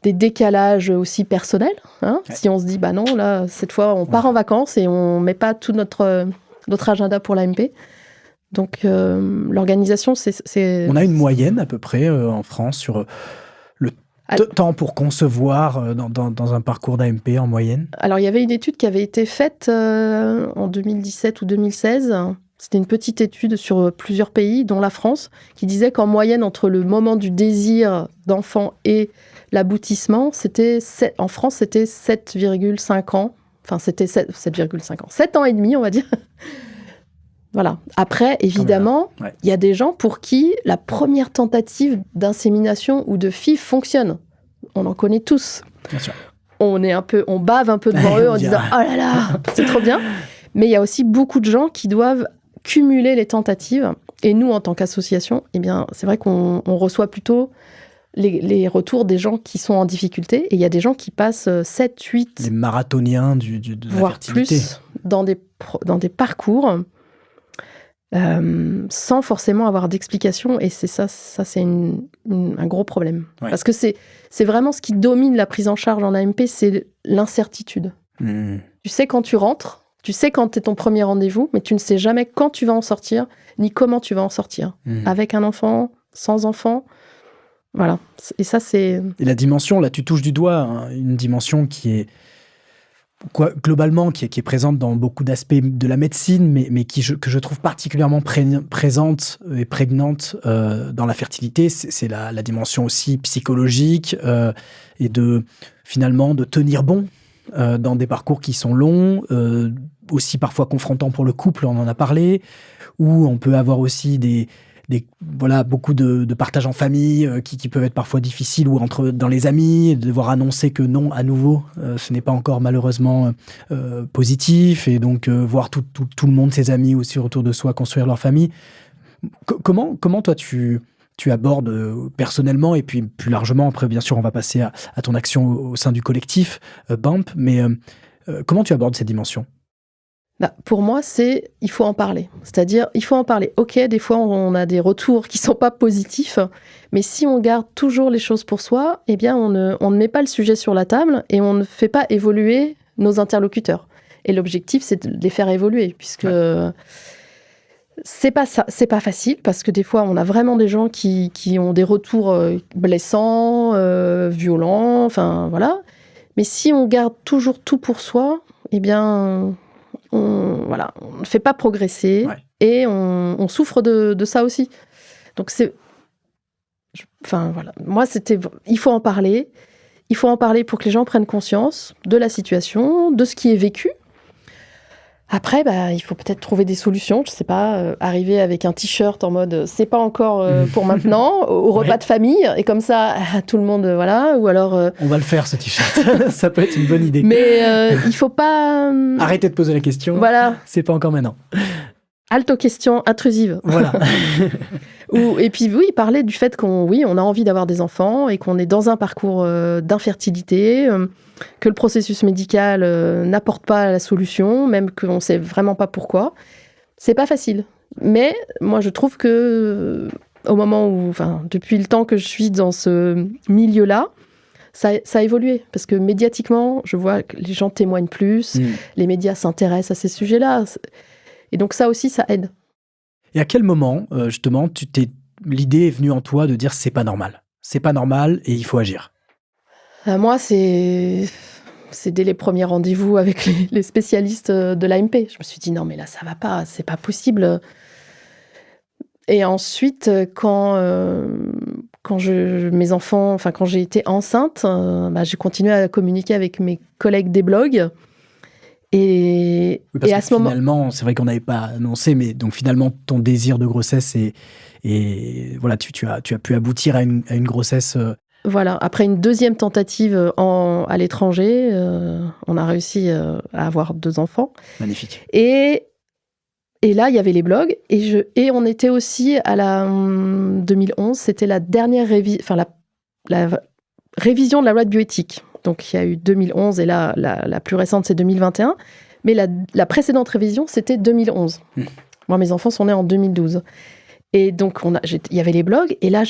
des décalages aussi personnels. Si on se dit, non, là, cette fois, on part en vacances et on ne met pas tout notre agenda pour l'AMP. Donc, l'organisation, c'est... On a une moyenne à peu près en France sur le temps pour concevoir dans un parcours d'AMP en moyenne. Alors, il y avait une étude qui avait été faite en 2017 ou 2016. C'était une petite étude sur plusieurs pays, dont la France, qui disait qu'en moyenne, entre le moment du désir d'enfant et l'aboutissement, en France, c'était 7,5 ans. Enfin, c'était 7,5 ans. 7 ans et demi, on va dire. Voilà. Après, évidemment, il y a des gens pour qui la première tentative d'insémination ou de FIV fonctionne. On en connaît tous. Bien sûr. On bave un peu devant eux en disant « Oh là là, c'est trop bien !» Mais il y a aussi beaucoup de gens qui doivent cumuler les tentatives. Et nous, en tant qu'association, c'est vrai qu'on reçoit plutôt les retours des gens qui sont en difficulté. Et il y a des gens qui passent 7, 8... Les marathoniens de la voire fertilité. Plus, dans des parcours sans forcément avoir d'explication. Et c'est ça c'est un gros problème. Parce que c'est vraiment ce qui domine la prise en charge en AMP, c'est l'incertitude. Tu sais quand tu rentres, tu sais quand t'es ton premier rendez-vous, mais tu ne sais jamais quand tu vas en sortir, ni comment tu vas en sortir. Avec un enfant, sans enfant. Voilà. Et ça, c'est... Et la dimension, là, tu touches du doigt, une dimension qui est... globalement, qui est présente dans beaucoup d'aspects de la médecine, mais que je trouve particulièrement présente et prégnante dans la fertilité, c'est la dimension aussi psychologique et finalement de tenir bon dans des parcours qui sont longs, aussi parfois confrontants pour le couple, on en a parlé, où on peut avoir aussi beaucoup de partage en famille qui peuvent être parfois difficiles, ou dans les amis, de devoir annoncer que non, à nouveau, ce n'est pas encore malheureusement positif, et donc voir tout le monde, ses amis aussi autour de soi, construire leur famille. Comment toi tu abordes personnellement, et puis plus largement, après bien sûr on va passer à ton action au sein du collectif BAMP, mais comment tu abordes cette dimension ? Pour moi, il faut en parler. C'est-à-dire, il faut en parler. Ok, des fois, on a des retours qui ne sont pas positifs, mais si on garde toujours les choses pour soi, eh bien, on ne met pas le sujet sur la table et on ne fait pas évoluer nos interlocuteurs. Et l'objectif, c'est de les faire évoluer, puisque C'est pas ça, c'est pas facile parce que des fois on a vraiment des gens qui ont des retours blessants, violents, enfin voilà. Mais si on garde toujours tout pour soi, eh bien on ne fait pas progresser et on souffre de ça aussi. Donc moi il faut en parler. Il faut en parler pour que les gens prennent conscience de la situation, de ce qui est vécu. Après, il faut peut-être trouver des solutions. Je sais pas, arriver avec un t-shirt en mode c'est pas encore pour maintenant, au repas de famille, et comme ça, tout le monde, voilà. Ou alors. On va le faire, ce t-shirt. Ça peut être une bonne idée. Mais il faut pas. Arrêtez de poser la question. Voilà. C'est pas encore maintenant. Halte aux questions intrusives. Voilà. Et puis, oui, parler du fait qu'on a envie d'avoir des enfants et qu'on est dans un parcours d'infertilité, que le processus médical n'apporte pas la solution, même qu'on ne sait vraiment pas pourquoi. C'est pas facile. Mais moi, je trouve que au moment où, depuis le temps que je suis dans ce milieu-là, ça a évolué. Parce que médiatiquement, je vois que les gens témoignent plus, les médias s'intéressent à ces sujets-là. Et donc ça aussi, ça aide. Et à quel moment, justement, l'idée est venue en toi de dire c'est pas normal. C'est pas normal et il faut agir. Moi, c'est dès les premiers rendez-vous avec les spécialistes de l'AMP. Je me suis dit non, mais là, ça va pas, c'est pas possible. Et ensuite, quand j'ai été enceinte, j'ai continué à communiquer avec mes collègues des blogs. Et à ce moment, finalement, c'est vrai qu'on n'avait pas annoncé, mais donc finalement, ton désir de grossesse et voilà, tu as pu aboutir à une grossesse. Voilà, après une deuxième tentative à l'étranger, on a réussi à avoir 2 enfants. Magnifique. Et là, il y avait les blogs, et on était aussi à la 2011, c'était la dernière la révision de la loi de bioéthique. Donc, il y a eu 2011 et là, la plus récente, c'est 2021. Mais la précédente révision, c'était 2011. Moi, mes enfants sont nés en 2012. Et donc, il y avait les blogs. Et là,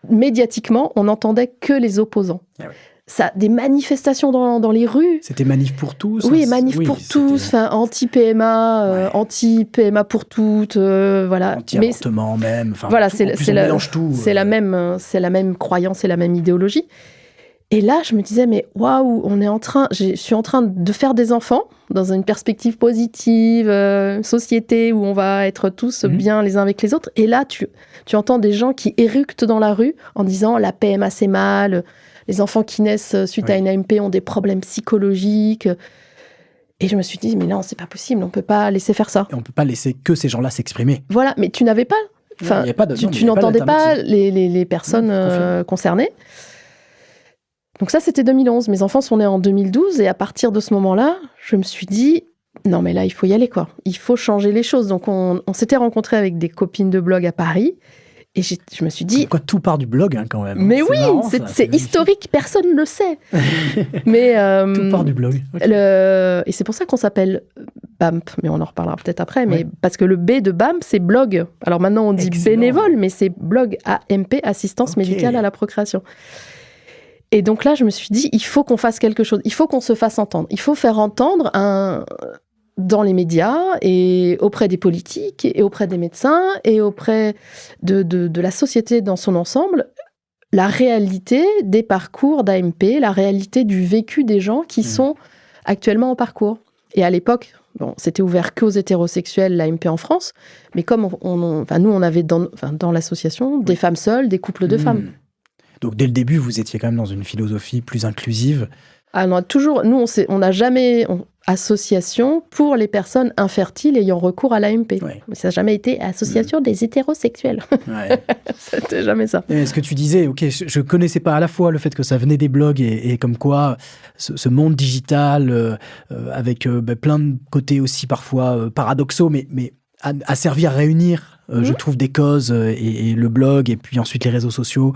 médiatiquement, on n'entendait que les opposants. Ah oui. Ça, des manifestations dans les rues. C'était manif pour tous. Oui, manif pour tous. Anti-PMA, anti-PMA pour toutes. Voilà. Anti-avortement même. Voilà, on mélange tout. C'est la même croyance, c'est la même idéologie. Et là, je me disais, mais waouh, je suis en train de faire des enfants dans une perspective positive, société où on va être tous bien les uns avec les autres. Et là, tu entends des gens qui éructent dans la rue en disant la PMA c'est mal, les enfants qui naissent suite à une AMP ont des problèmes psychologiques. Et je me suis dit, mais non, c'est pas possible, on peut pas laisser faire ça. Et on peut pas laisser que ces gens-là s'exprimer. Voilà, mais tu n'avais pas, tu n'entendais pas les personnes concernées. Donc ça, c'était 2011. Mes enfants sont nés en 2012 et à partir de ce moment-là, je me suis dit, non mais là, il faut y aller quoi. Il faut changer les choses. Donc on s'était rencontrés avec des copines de blog à Paris et je me suis dit... Quoi, tout part du blog quand même. Mais oui, marrant, c'est historique, personne ne le sait. Mais, tout part du blog. Okay. Et c'est pour ça qu'on s'appelle BAMP, mais on en reparlera peut-être après. Mais parce que le B de BAMP, c'est blog. Alors maintenant, on dit bénévole, mais c'est blog AMP, assistance médicale à la procréation. Et donc là, je me suis dit, il faut qu'on fasse quelque chose. Il faut qu'on se fasse entendre. Il faut faire entendre dans les médias et auprès des politiques et auprès des médecins et auprès de la société dans son ensemble, la réalité des parcours d'AMP, la réalité du vécu des gens qui sont actuellement en parcours. Et à l'époque, c'était ouvert qu'aux hétérosexuels, l'AMP en France, mais comme nous, on avait dans l'association des femmes seules, des couples de femmes. Donc, dès le début, vous étiez quand même dans une philosophie plus inclusive. Ah non, toujours, nous, on n'a jamais association pour les personnes infertiles ayant recours à l'AMP. Ouais. Ça n'a jamais été association des hétérosexuels. Ouais. C'était jamais ça. Et ce que tu disais, ok, je ne connaissais pas à la fois le fait que ça venait des blogs et comme quoi ce monde digital avec plein de côtés aussi parfois paradoxaux, mais a servi à réunir je trouve des causes et le blog et puis ensuite les réseaux sociaux,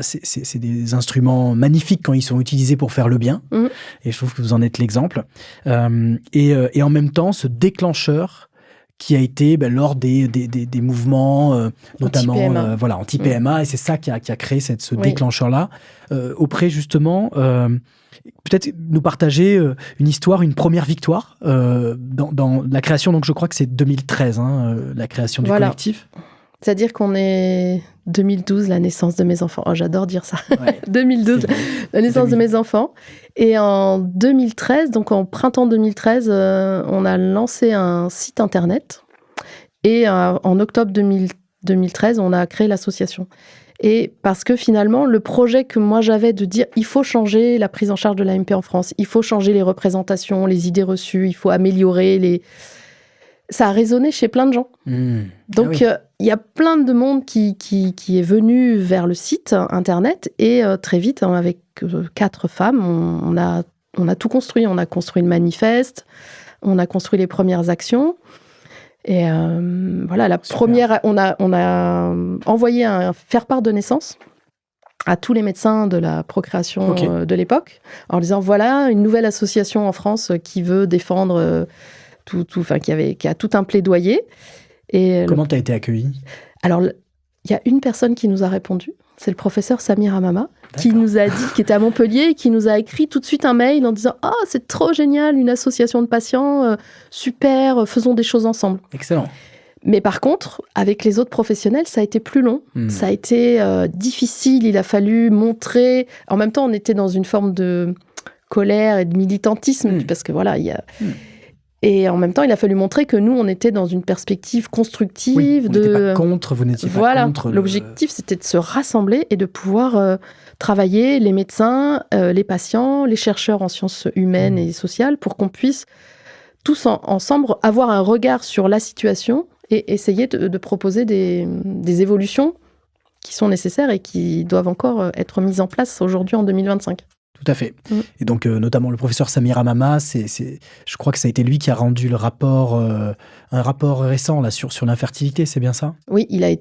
c'est des instruments magnifiques quand ils sont utilisés pour faire le bien. Et je trouve que vous en êtes l'exemple. Et en même temps, ce déclencheur qui a été lors des mouvements, notamment Anti-PMA. Anti-PMA, et c'est ça qui a créé ce déclencheur-là. Auprès, justement, peut-être nous partager une histoire, une première victoire dans la création, donc je crois que c'est 2013, la création du collectif. C'est-à-dire qu'on est 2012, la naissance de mes enfants. Oh, j'adore dire ça. Ouais, 2012, la naissance de mes enfants. Et en 2013, donc en printemps 2013, on a lancé un site internet. Et en octobre 2013, on a créé l'association. Et parce que finalement, le projet que moi j'avais de dire il faut changer la prise en charge de l'AMP en France, il faut changer les représentations, les idées reçues, il faut améliorer les... Ça a résonné chez plein de gens. Donc, il y a plein de monde qui est venu vers le site internet et très vite, avec 4 femmes, on a tout construit. On a construit le manifeste, on a construit les premières actions. Et voilà, la première, on a envoyé un faire-part de naissance à tous les médecins de la procréation de l'époque, en disant voilà, une nouvelle association en France qui veut défendre... qui a tout un plaidoyer. Et comment tu as été accueillie ? Alors, il y a une personne qui nous a répondu, c'est le professeur Samir Hamama, qui nous a dit, qui était à Montpellier, et qui nous a écrit tout de suite un mail en disant « Oh, c'est trop génial, une association de patients, super, faisons des choses ensemble. » Excellent. Mais par contre, avec les autres professionnels, ça a été plus long. Ça a été difficile, il a fallu montrer... En même temps, on était dans une forme de colère et de militantisme, parce que voilà, il y a... Et en même temps, il a fallu montrer que nous, on était dans une perspective constructive. Oui, vous n'étiez pas contre, vous n'étiez pas contre. L'objectif, c'était de se rassembler et de pouvoir travailler, les médecins, les patients, les chercheurs en sciences humaines et sociales, pour qu'on puisse tous ensemble avoir un regard sur la situation et essayer de proposer des évolutions qui sont nécessaires et qui doivent encore être mises en place aujourd'hui en 2025. Tout à fait. Et donc, notamment le professeur Samir Hamama, je crois que ça a été lui qui a rendu le rapport, un rapport récent là, sur l'infertilité, c'est bien ça ? Oui, il avait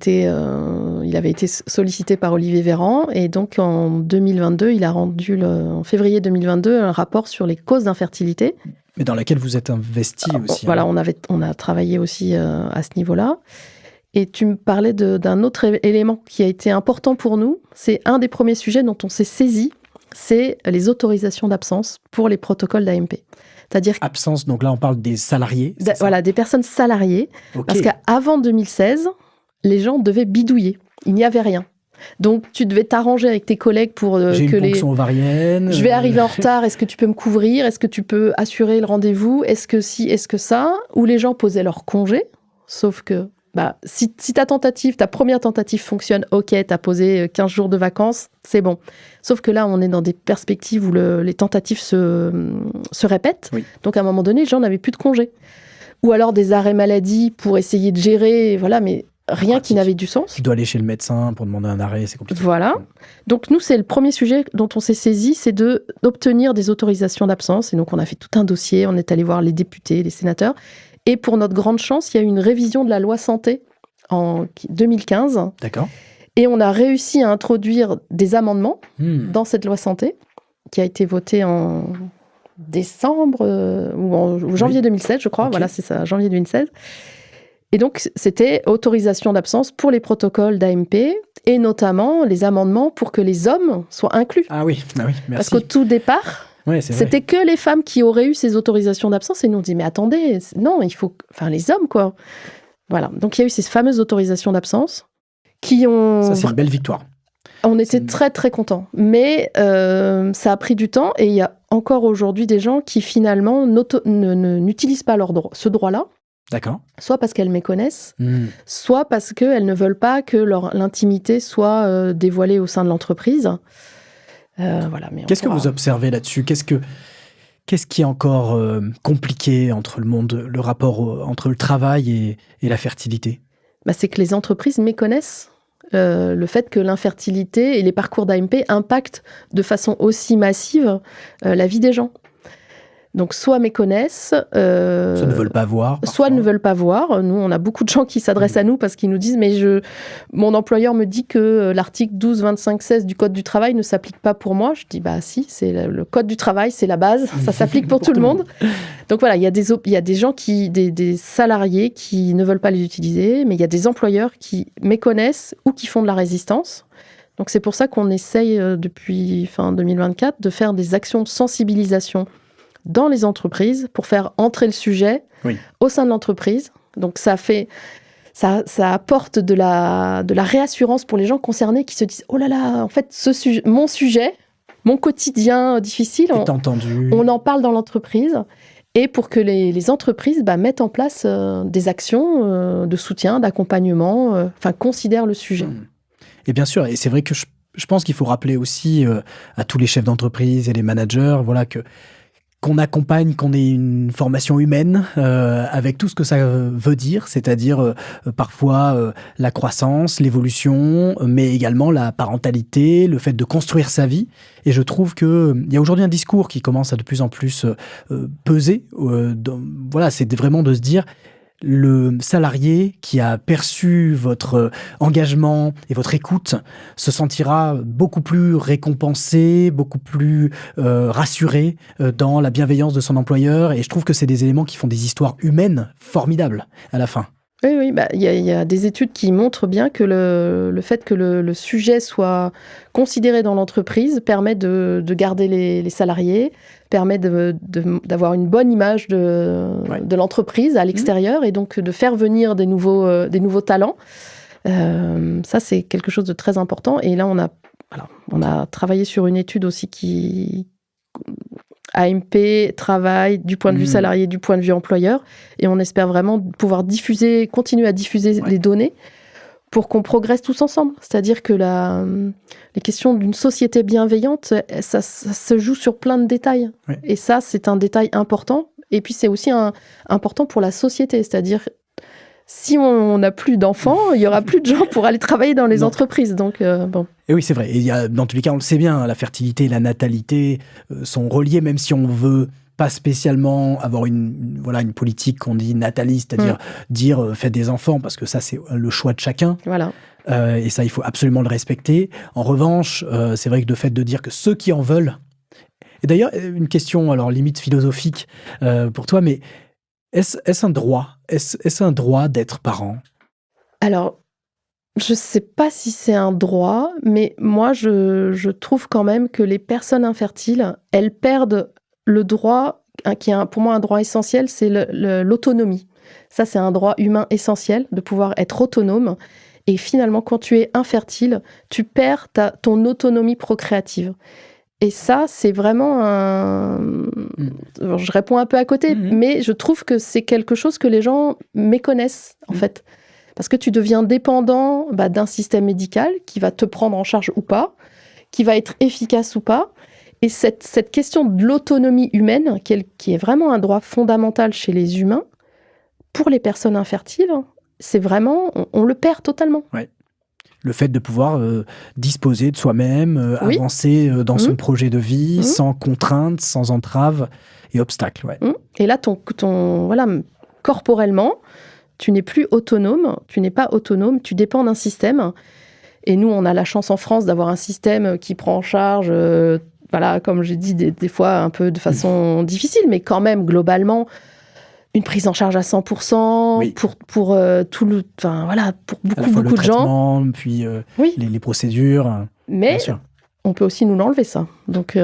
été sollicité par Olivier Véran, et donc en 2022, il a rendu, en février 2022, un rapport sur les causes d'infertilité. Mais dans laquelle vous êtes investi aussi. Voilà, on a travaillé aussi à ce niveau-là. Et tu me parlais d'un autre élément qui a été important pour nous. C'est un des premiers sujets dont on s'est saisi. C'est les autorisations d'absence pour les protocoles d'AMP. C'est-à-dire... Absence, donc là on parle des salariés. Voilà, des personnes salariées. Parce qu'avant 2016, les gens devaient bidouiller. Il n'y avait rien. Donc tu devais t'arranger avec tes collègues pour J'ai une ponction ovarienne. Je vais arriver en retard, est-ce que tu peux me couvrir ? Est-ce que tu peux assurer le rendez-vous ? Est-ce que si, est-ce que ça ? Ou les gens posaient leur congé, sauf que... si ta première tentative fonctionne, ok, t'as posé 15 jours de vacances, c'est bon. Sauf que là, on est dans des perspectives où les tentatives se répètent. Oui. Donc, à un moment donné, les gens n'avaient plus de congés. Ou alors des arrêts maladie pour essayer de gérer, voilà, mais rien qui n'avait du sens. Tu dois aller chez le médecin pour demander un arrêt, c'est compliqué. Voilà. Donc, nous, c'est le premier sujet dont on s'est saisi, c'est d'obtenir des autorisations d'absence. Et donc, on a fait tout un dossier, on est allé voir les députés, les sénateurs. Et pour notre grande chance, il y a eu une révision de la loi santé en 2015. D'accord. Et on a réussi à introduire des amendements dans cette loi santé, qui a été votée en décembre ou en janvier 2016, je crois. Okay. Voilà, c'est ça, janvier 2016. Et donc, c'était autorisation d'absence pour les protocoles d'AMP et notamment les amendements pour que les hommes soient inclus. Ah oui, merci. Parce qu'au tout départ... Ouais, c'était que les femmes qui auraient eu ces autorisations d'absence, et nous on dit mais attendez, non, il faut, les hommes quoi. Voilà, donc il y a eu ces fameuses autorisations d'absence qui ont... Ça c'est une belle victoire. On était très très contents, mais ça a pris du temps, et il y a encore aujourd'hui des gens qui finalement n'utilisent pas ce droit-là. D'accord. Soit parce qu'elles méconnaissent, soit parce qu'elles ne veulent pas que l'intimité soit dévoilée au sein de l'entreprise. Voilà, qu'est-ce que vous observez là-dessus ? Qu'est-ce qui est encore compliqué entre le rapport entre le travail et la fertilité ? C'est que les entreprises méconnaissent le fait que l'infertilité et les parcours d'AMP impactent de façon aussi massive la vie des gens. Donc, soit méconnaissent, Soit ne veulent pas voir. Soit ne veulent pas voir. Nous, on a beaucoup de gens qui s'adressent à nous parce qu'ils nous disent « Mais mon employeur me dit que l'article 12, 25, 16 du Code du travail ne s'applique pas pour moi. » Je dis « Bah si, c'est le Code du travail, c'est la base, ça s'applique pour tout le monde. » Donc voilà, il y a des gens, des salariés qui ne veulent pas les utiliser, mais il y a des employeurs qui méconnaissent ou qui font de la résistance. Donc c'est pour ça qu'on essaye depuis fin 2024 de faire des actions de sensibilisation dans les entreprises pour faire entrer le sujet au sein de l'entreprise. Donc ça apporte de la réassurance pour les gens concernés qui se disent « Oh là là, en fait, mon sujet, mon quotidien difficile, on en parle dans l'entreprise. » Et pour que les entreprises mettent en place des actions de soutien, d'accompagnement, considèrent le sujet. Et bien sûr, et c'est vrai que je pense qu'il faut rappeler aussi à tous les chefs d'entreprise et les managers, voilà, qu'on accompagne, qu'on ait une formation humaine avec tout ce que ça veut dire, c'est-à-dire parfois la croissance, l'évolution, mais également la parentalité, le fait de construire sa vie. Et je trouve qu'il y a aujourd'hui un discours qui commence à de plus en plus peser. Voilà, c'est vraiment de se dire le salarié qui a perçu votre engagement et votre écoute se sentira beaucoup plus récompensé, beaucoup plus rassuré dans la bienveillance de son employeur. Et je trouve que c'est des éléments qui font des histoires humaines formidables à la fin. Oui, il y a des études qui montrent bien que le fait que le sujet soit considéré dans l'entreprise permet de garder les salariés, permet d'avoir une bonne image de l'entreprise à l'extérieur et donc de faire venir des nouveaux talents. Ça, c'est quelque chose de très important. Et là, on a travaillé sur une étude aussi qui... AMP travaille du point de vue salarié, du point de vue employeur, et on espère vraiment pouvoir continuer à diffuser les données pour qu'on progresse tous ensemble. C'est-à-dire que les questions d'une société bienveillante, ça se joue sur plein de détails. Ouais. Et ça, c'est un détail important. Et puis, c'est aussi important pour la société. C'est-à-dire, si on n'a plus d'enfants, il y aura plus de gens pour aller travailler dans les entreprises. Donc, bon. Et oui, c'est vrai. Et dans tous les cas, on le sait bien, la fertilité et la natalité sont reliées, même si on veut pas spécialement avoir une politique qu'on dit nataliste, c'est-à-dire dire faites des enfants, parce que ça, c'est le choix de chacun. Voilà. Et ça, il faut absolument le respecter. En revanche, c'est vrai que le fait de dire que ceux qui en veulent... Et d'ailleurs, une question, alors limite philosophique pour toi, mais est-ce un droit ? Est-ce un droit d'être parent ? Alors, je ne sais pas si c'est un droit, mais moi, je trouve quand même que les personnes infertiles, elles perdent le droit, qui est pour moi un droit essentiel, c'est l'autonomie. Ça, c'est un droit humain essentiel, de pouvoir être autonome. Et finalement, quand tu es infertile, tu perds ton autonomie procréative. Et ça, c'est vraiment je réponds un peu à côté, mais je trouve que c'est quelque chose que les gens méconnaissent, en fait. Parce que tu deviens dépendant d'un système médical qui va te prendre en charge ou pas, qui va être efficace ou pas. Et cette question de l'autonomie humaine, qui est vraiment un droit fondamental chez les humains, pour les personnes infertiles, c'est vraiment... On le perd totalement. Ouais. Le fait de pouvoir disposer de soi-même, avancer dans son projet de vie, sans contraintes, sans entraves et obstacles. Ouais. Et là, corporellement, tu n'es plus autonome, tu n'es pas autonome, tu dépends d'un système. Et nous, on a la chance en France d'avoir un système qui prend en charge, comme j'ai dit, des fois un peu de façon difficile, mais quand même, globalement, une prise en charge à 100% pour tout pour beaucoup de gens. Puis les procédures. Mais on peut aussi nous l'enlever, ça. Donc,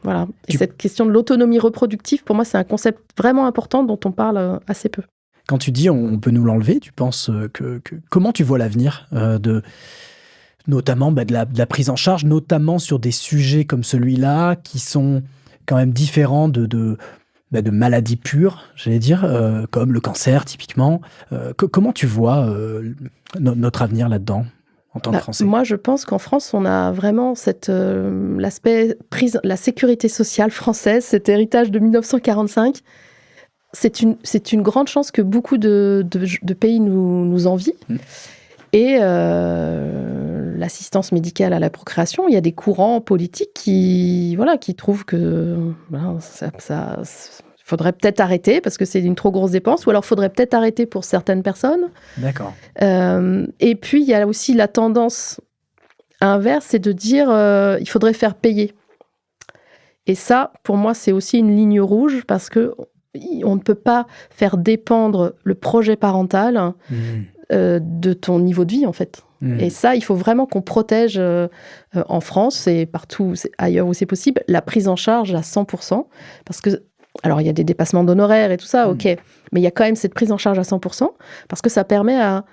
voilà. Et cette question de l'autonomie reproductive, pour moi, c'est un concept vraiment important dont on parle assez peu. Quand tu dis on peut nous l'enlever, tu penses comment tu vois l'avenir notamment de la prise en charge, notamment sur des sujets comme celui-là, qui sont quand même différents de maladies pures, j'allais dire, comme le cancer, typiquement. Comment tu vois notre avenir là-dedans, en tant que Français ? Moi, je pense qu'en France, on a vraiment l'aspect la sécurité sociale française, cet héritage de 1945. C'est une grande chance que beaucoup de pays nous envient. Et l'assistance médicale à la procréation, il y a des courants politiques qui trouvent que faudrait peut-être arrêter parce que c'est une trop grosse dépense, ou alors faudrait peut-être arrêter pour certaines personnes. D'accord. Et puis, il y a aussi la tendance inverse, c'est de dire il faudrait faire payer. Et ça, pour moi, c'est aussi une ligne rouge parce que on ne peut pas faire dépendre le projet parental de ton niveau de vie, en fait. Et ça, il faut vraiment qu'on protège en France et partout ailleurs où c'est possible, la prise en charge à 100%. Parce que, alors, il y a des dépassements d'honoraires et tout ça, ok, mais il y a quand même cette prise en charge à 100% parce que ça permet à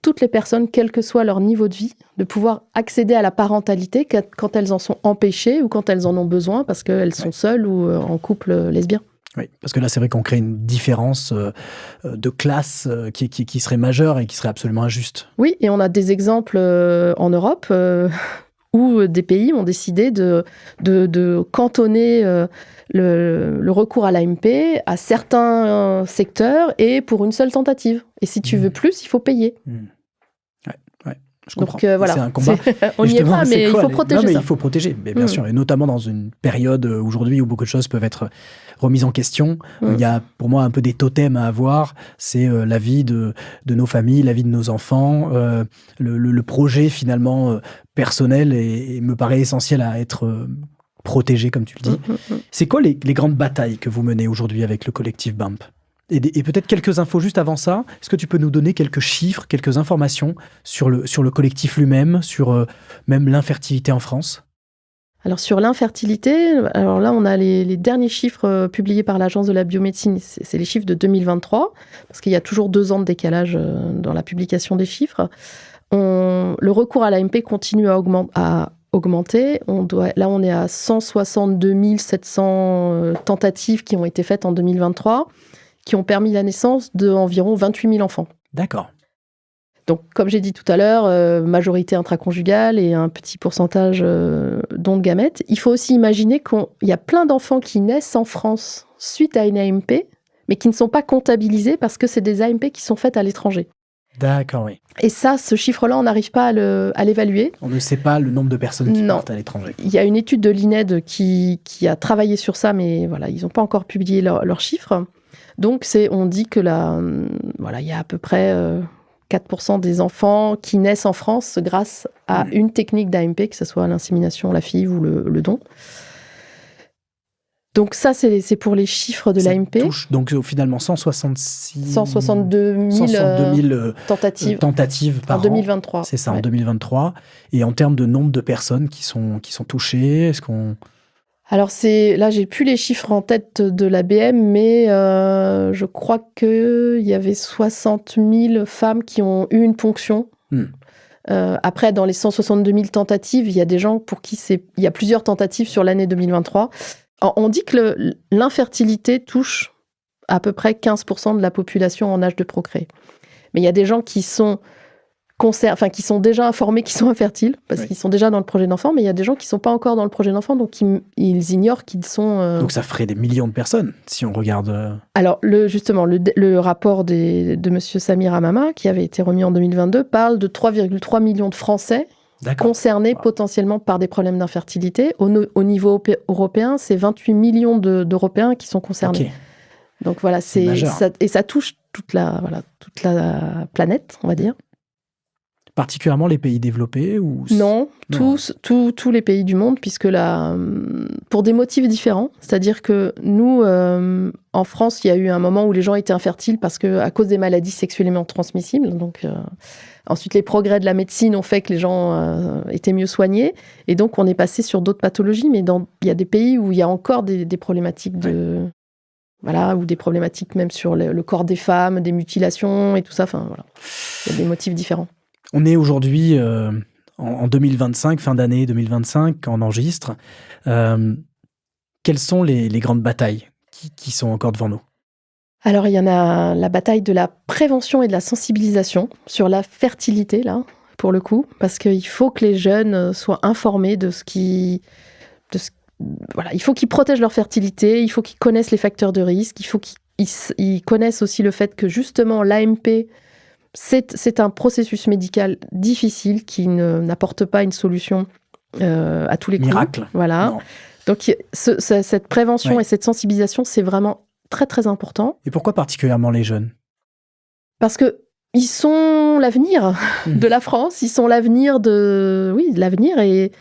toutes les personnes, quel que soit leur niveau de vie, de pouvoir accéder à la parentalité quand elles en sont empêchées ou quand elles en ont besoin parce qu'elles sont seules ou en couple lesbien. Oui, parce que là, c'est vrai qu'on crée une différence de classe qui serait majeure et qui serait absolument injuste. Oui, et on a des exemples en Europe où des pays ont décidé de cantonner le recours à l'AMP à certains secteurs et pour une seule tentative. Et si tu veux plus, il faut payer. Je comprends. Donc voilà, c'est un combat. On n'y est pas, mais il faut protéger ça. Il faut protéger, mais bien sûr, et notamment dans une période aujourd'hui où beaucoup de choses peuvent être remises en question. Il y a pour moi un peu des totems à avoir. C'est la vie de nos familles, la vie de nos enfants, le projet finalement personnel et me paraît essentiel à être protégé, comme tu le dis. C'est quoi les grandes batailles que vous menez aujourd'hui avec le collectif BAMP ? Et peut-être quelques infos juste avant ça. Est-ce que tu peux nous donner quelques chiffres, quelques informations sur le collectif lui-même, sur même l'infertilité en France ? Alors sur l'infertilité, alors là on a les derniers chiffres publiés par l'Agence de la biomédecine, c'est les chiffres de 2023, parce qu'il y a toujours 2 ans de décalage dans la publication des chiffres. Le recours à l'AMP continue à augmenter. Là on est à 162 700 tentatives qui ont été faites en 2023. Qui ont permis la naissance d'environ 28 000 enfants. D'accord. Donc, comme j'ai dit tout à l'heure, majorité intraconjugale et un petit pourcentage don de gamètes. Il faut aussi imaginer qu'il y a plein d'enfants qui naissent en France suite à une AMP, mais qui ne sont pas comptabilisés parce que c'est des AMP qui sont faites à l'étranger. D'accord, oui. Et ça, ce chiffre-là, on n'arrive pas à l'évaluer. On ne sait pas le nombre de personnes qui partent à l'étranger. Il y a une étude de l'INED qui a travaillé sur ça, mais voilà, ils n'ont pas encore publié leurs chiffres. Donc, on dit que il y a à peu près 4% des enfants qui naissent en France grâce à une technique d'AMP, que ce soit l'insémination, la FIV ou le don. Donc ça, c'est pour les chiffres de l'AMP. Touche donc finalement 162 000 tentatives par en 2023. C'est ça, en 2023. Et en termes de nombre de personnes qui sont touchées, est-ce qu'on... Alors là, j'ai plus les chiffres en tête de l'ABM, mais je crois qu'il y avait 60 000 femmes qui ont eu une ponction. Après, dans les 162 000 tentatives, il y a des gens pour qui il y a plusieurs tentatives sur l'année 2023. Alors, on dit que l'infertilité touche à peu près 15% de la population en âge de procréer. Mais il y a des gens qui sont qui sont déjà informés qu'ils sont infertiles, parce qu'ils sont déjà dans le projet d'enfant, mais il y a des gens qui ne sont pas encore dans le projet d'enfant, donc ils ignorent qu'ils sont... Donc ça ferait des millions de personnes, si on regarde... Alors, justement, le rapport de M. Samir Hamama, qui avait été remis en 2022, parle de 3,3 millions de Français concernés potentiellement par des problèmes d'infertilité. Au niveau européen, c'est 28 millions d'Européens qui sont concernés. Okay. Donc voilà, et ça touche toute la planète, on va dire. Particulièrement les pays développés ou... Non, tous les pays du monde, puisque pour des motifs différents. C'est-à-dire que nous, en France, il y a eu un moment où les gens étaient infertiles à cause des maladies sexuellement transmissibles. Donc, ensuite, les progrès de la médecine ont fait que les gens étaient mieux soignés. Et donc, on est passé sur d'autres pathologies. Mais il y a des pays où il y a encore des problématiques de... Voilà, ou des problématiques même sur le corps des femmes, des mutilations et tout ça. Enfin, voilà. Il y a des motifs différents. On est aujourd'hui en 2025, fin d'année 2025, quand on enregistre. Quelles sont les grandes batailles qui sont encore devant nous ? Alors, il y en a la bataille de la prévention et de la sensibilisation sur la fertilité, là, pour le coup, parce qu'il faut que les jeunes soient informés de ce qui... Voilà, il faut qu'ils protègent leur fertilité, il faut qu'ils connaissent les facteurs de risque, il faut qu'ils connaissent aussi le fait que, justement, l'AMP... C'est un processus médical difficile qui n'apporte pas une solution à tous les coups. Miracle. Voilà. Non. Donc, cette prévention et cette sensibilisation, c'est vraiment très très important. Et pourquoi particulièrement les jeunes ? Parce que ils sont l'avenir de la France, ils sont l'avenir de l'avenir, et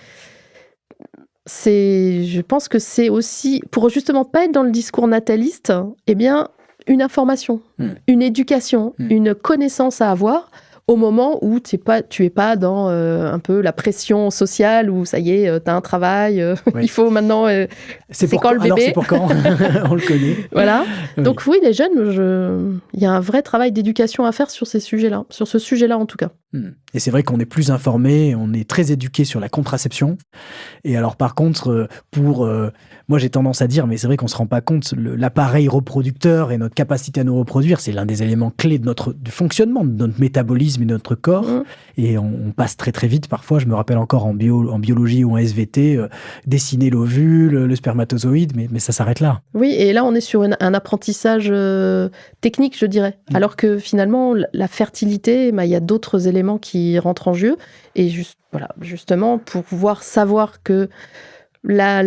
je pense que c'est aussi, pour justement pas être dans le discours nataliste, eh bien, une information, une éducation, une connaissance à avoir au moment où tu es pas dans un peu la pression sociale où ça y est, tu as un travail, il faut maintenant... c'est quand le bébé. Alors c'est pour quand on le connaît. Voilà. Oui. Donc oui, les jeunes, il y a un vrai travail d'éducation à faire sur ces sujets-là, sur ce sujet-là en tout cas. Et c'est vrai qu'on est plus informé, on est très éduqué sur la contraception. Et alors par contre, moi j'ai tendance à dire, mais c'est vrai qu'on ne se rend pas compte, l'appareil reproducteur et notre capacité à nous reproduire, c'est l'un des éléments clés du fonctionnement de notre métabolisme et de notre corps. Et on passe très très vite parfois. Je me rappelle encore en biologie ou en SVT, dessiner l'ovule, le spermatozoïde, mais ça s'arrête là. Oui, et là on est sur un apprentissage technique, je dirais. Alors que finalement, la fertilité, il y a d'autres éléments qui rentrent en jeu. Et justement, pour pouvoir savoir que la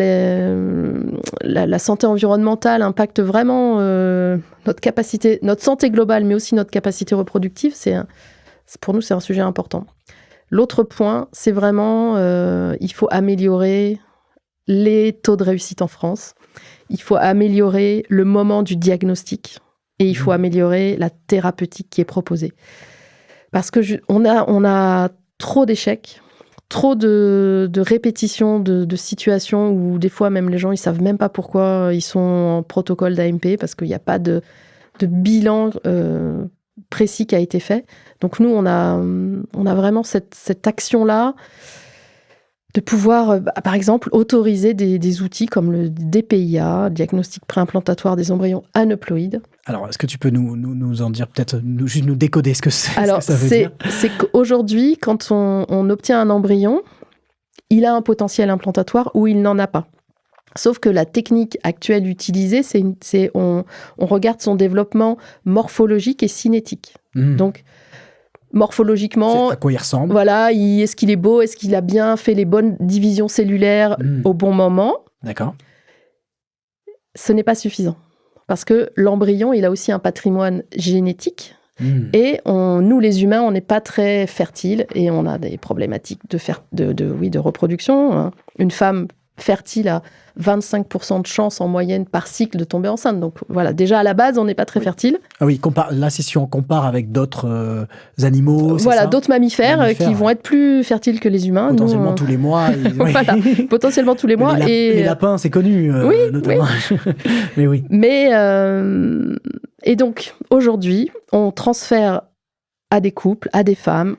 santé environnementale impacte vraiment notre santé globale, mais aussi notre capacité reproductive, pour nous, c'est un sujet important. L'autre point, c'est vraiment, il faut améliorer les taux de réussite en France. Il faut améliorer le moment du diagnostic. Et il faut améliorer la thérapeutique qui est proposée. Parce que on a trop d'échecs, trop de répétitions de situations où des fois même les gens ils savent même pas pourquoi ils sont en protocole d'AMP parce qu'il n'y a pas de bilan précis qui a été fait. Donc nous on a vraiment cette action-là de pouvoir, par exemple, autoriser des outils comme le DPIA, diagnostic préimplantatoire des embryons aneuploïdes. Alors, est-ce que tu peux nous en dire, peut-être, juste nous décoder ce que ça veut dire ? C'est qu'aujourd'hui, quand on obtient un embryon, il a un potentiel implantatoire ou il n'en a pas. Sauf que la technique actuelle utilisée, on regarde son développement morphologique et cinétique. Donc, morphologiquement, à quoi il ressemble. Voilà, est-ce qu'il est beau, est-ce qu'il a bien fait les bonnes divisions cellulaires au bon moment. D'accord. Ce n'est pas suffisant. Parce que l'embryon, il a aussi un patrimoine génétique. Et nous, les humains, on n'est pas très fertiles et on a des problématiques de reproduction. Une femme fertile a 25% de chance en moyenne par cycle de tomber enceinte. Donc voilà, déjà à la base, on n'est pas très fertile. Ah oui, là, si on compare avec d'autres animaux, voilà, d'autres mammifères qui vont être plus fertiles que les humains. Potentiellement tous les mois. Voilà, potentiellement tous les mois. Les lapins, c'est connu, notamment. Mais oui. Et donc, aujourd'hui, on transfère à des couples, à des femmes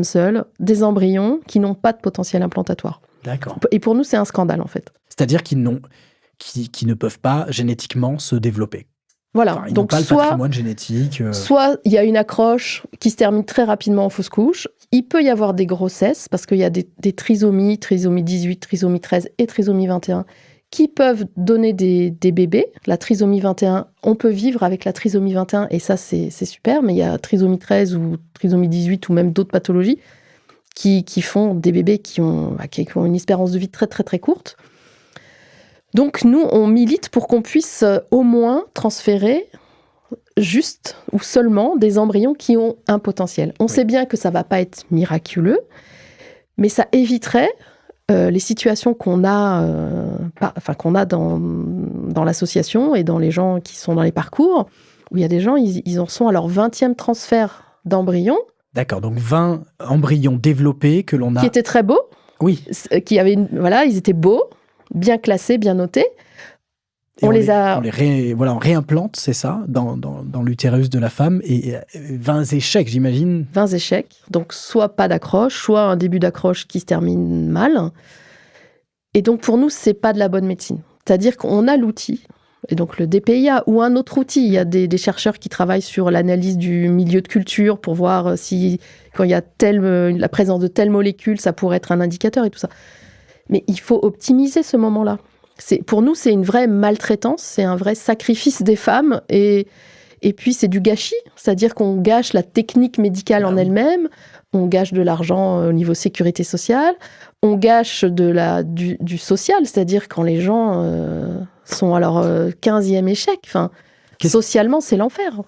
seules, des embryons qui n'ont pas de potentiel implantatoire. D'accord. Et pour nous, c'est un scandale, en fait. C'est-à-dire qui ne peuvent pas génétiquement se développer. Voilà. Enfin, ils donc n'ont pas le patrimoine génétique. Soit il y a une accroche qui se termine très rapidement en fausse couche. Il peut y avoir des grossesses, parce qu'il y a des trisomies, trisomie 18, trisomie 13 et trisomie 21, qui peuvent donner des bébés. La trisomie 21, on peut vivre avec la trisomie 21, et ça, c'est super, mais il y a trisomie 13 ou trisomie 18 ou même d'autres pathologies qui font des bébés qui ont une espérance de vie très, très, très courte. Donc, nous, on milite pour qu'on puisse au moins transférer juste ou seulement des embryons qui ont un potentiel. On sait bien que ça ne va pas être miraculeux, mais ça éviterait les situations qu'on a dans l'association et dans les gens qui sont dans les parcours, où il y a des gens, ils en sont à leur 20e transfert d'embryons. D'accord, donc 20 embryons développés que l'on a... Qui étaient très beaux. Oui. Ils étaient beaux, bien classés, bien notés. On réimplante, c'est ça, dans l'utérus de la femme, et 20 échecs, j'imagine. 20 échecs, donc soit pas d'accroche, soit un début d'accroche qui se termine mal. Et donc pour nous, c'est pas de la bonne médecine. C'est-à-dire qu'on a l'outil, et donc le DPIA ou un autre outil. Il y a des chercheurs qui travaillent sur l'analyse du milieu de culture pour voir si, quand il y a la présence de telle molécule, ça pourrait être un indicateur et tout ça. Mais il faut optimiser ce moment-là. Pour nous, c'est une vraie maltraitance, c'est un vrai sacrifice des femmes, et puis c'est du gâchis, c'est-à-dire qu'on gâche la technique médicale en elle-même, on gâche de l'argent au niveau sécurité sociale, on gâche du social, c'est-à-dire quand les gens sont à leur 15e échec. Enfin, Socialement, c'est l'enfer.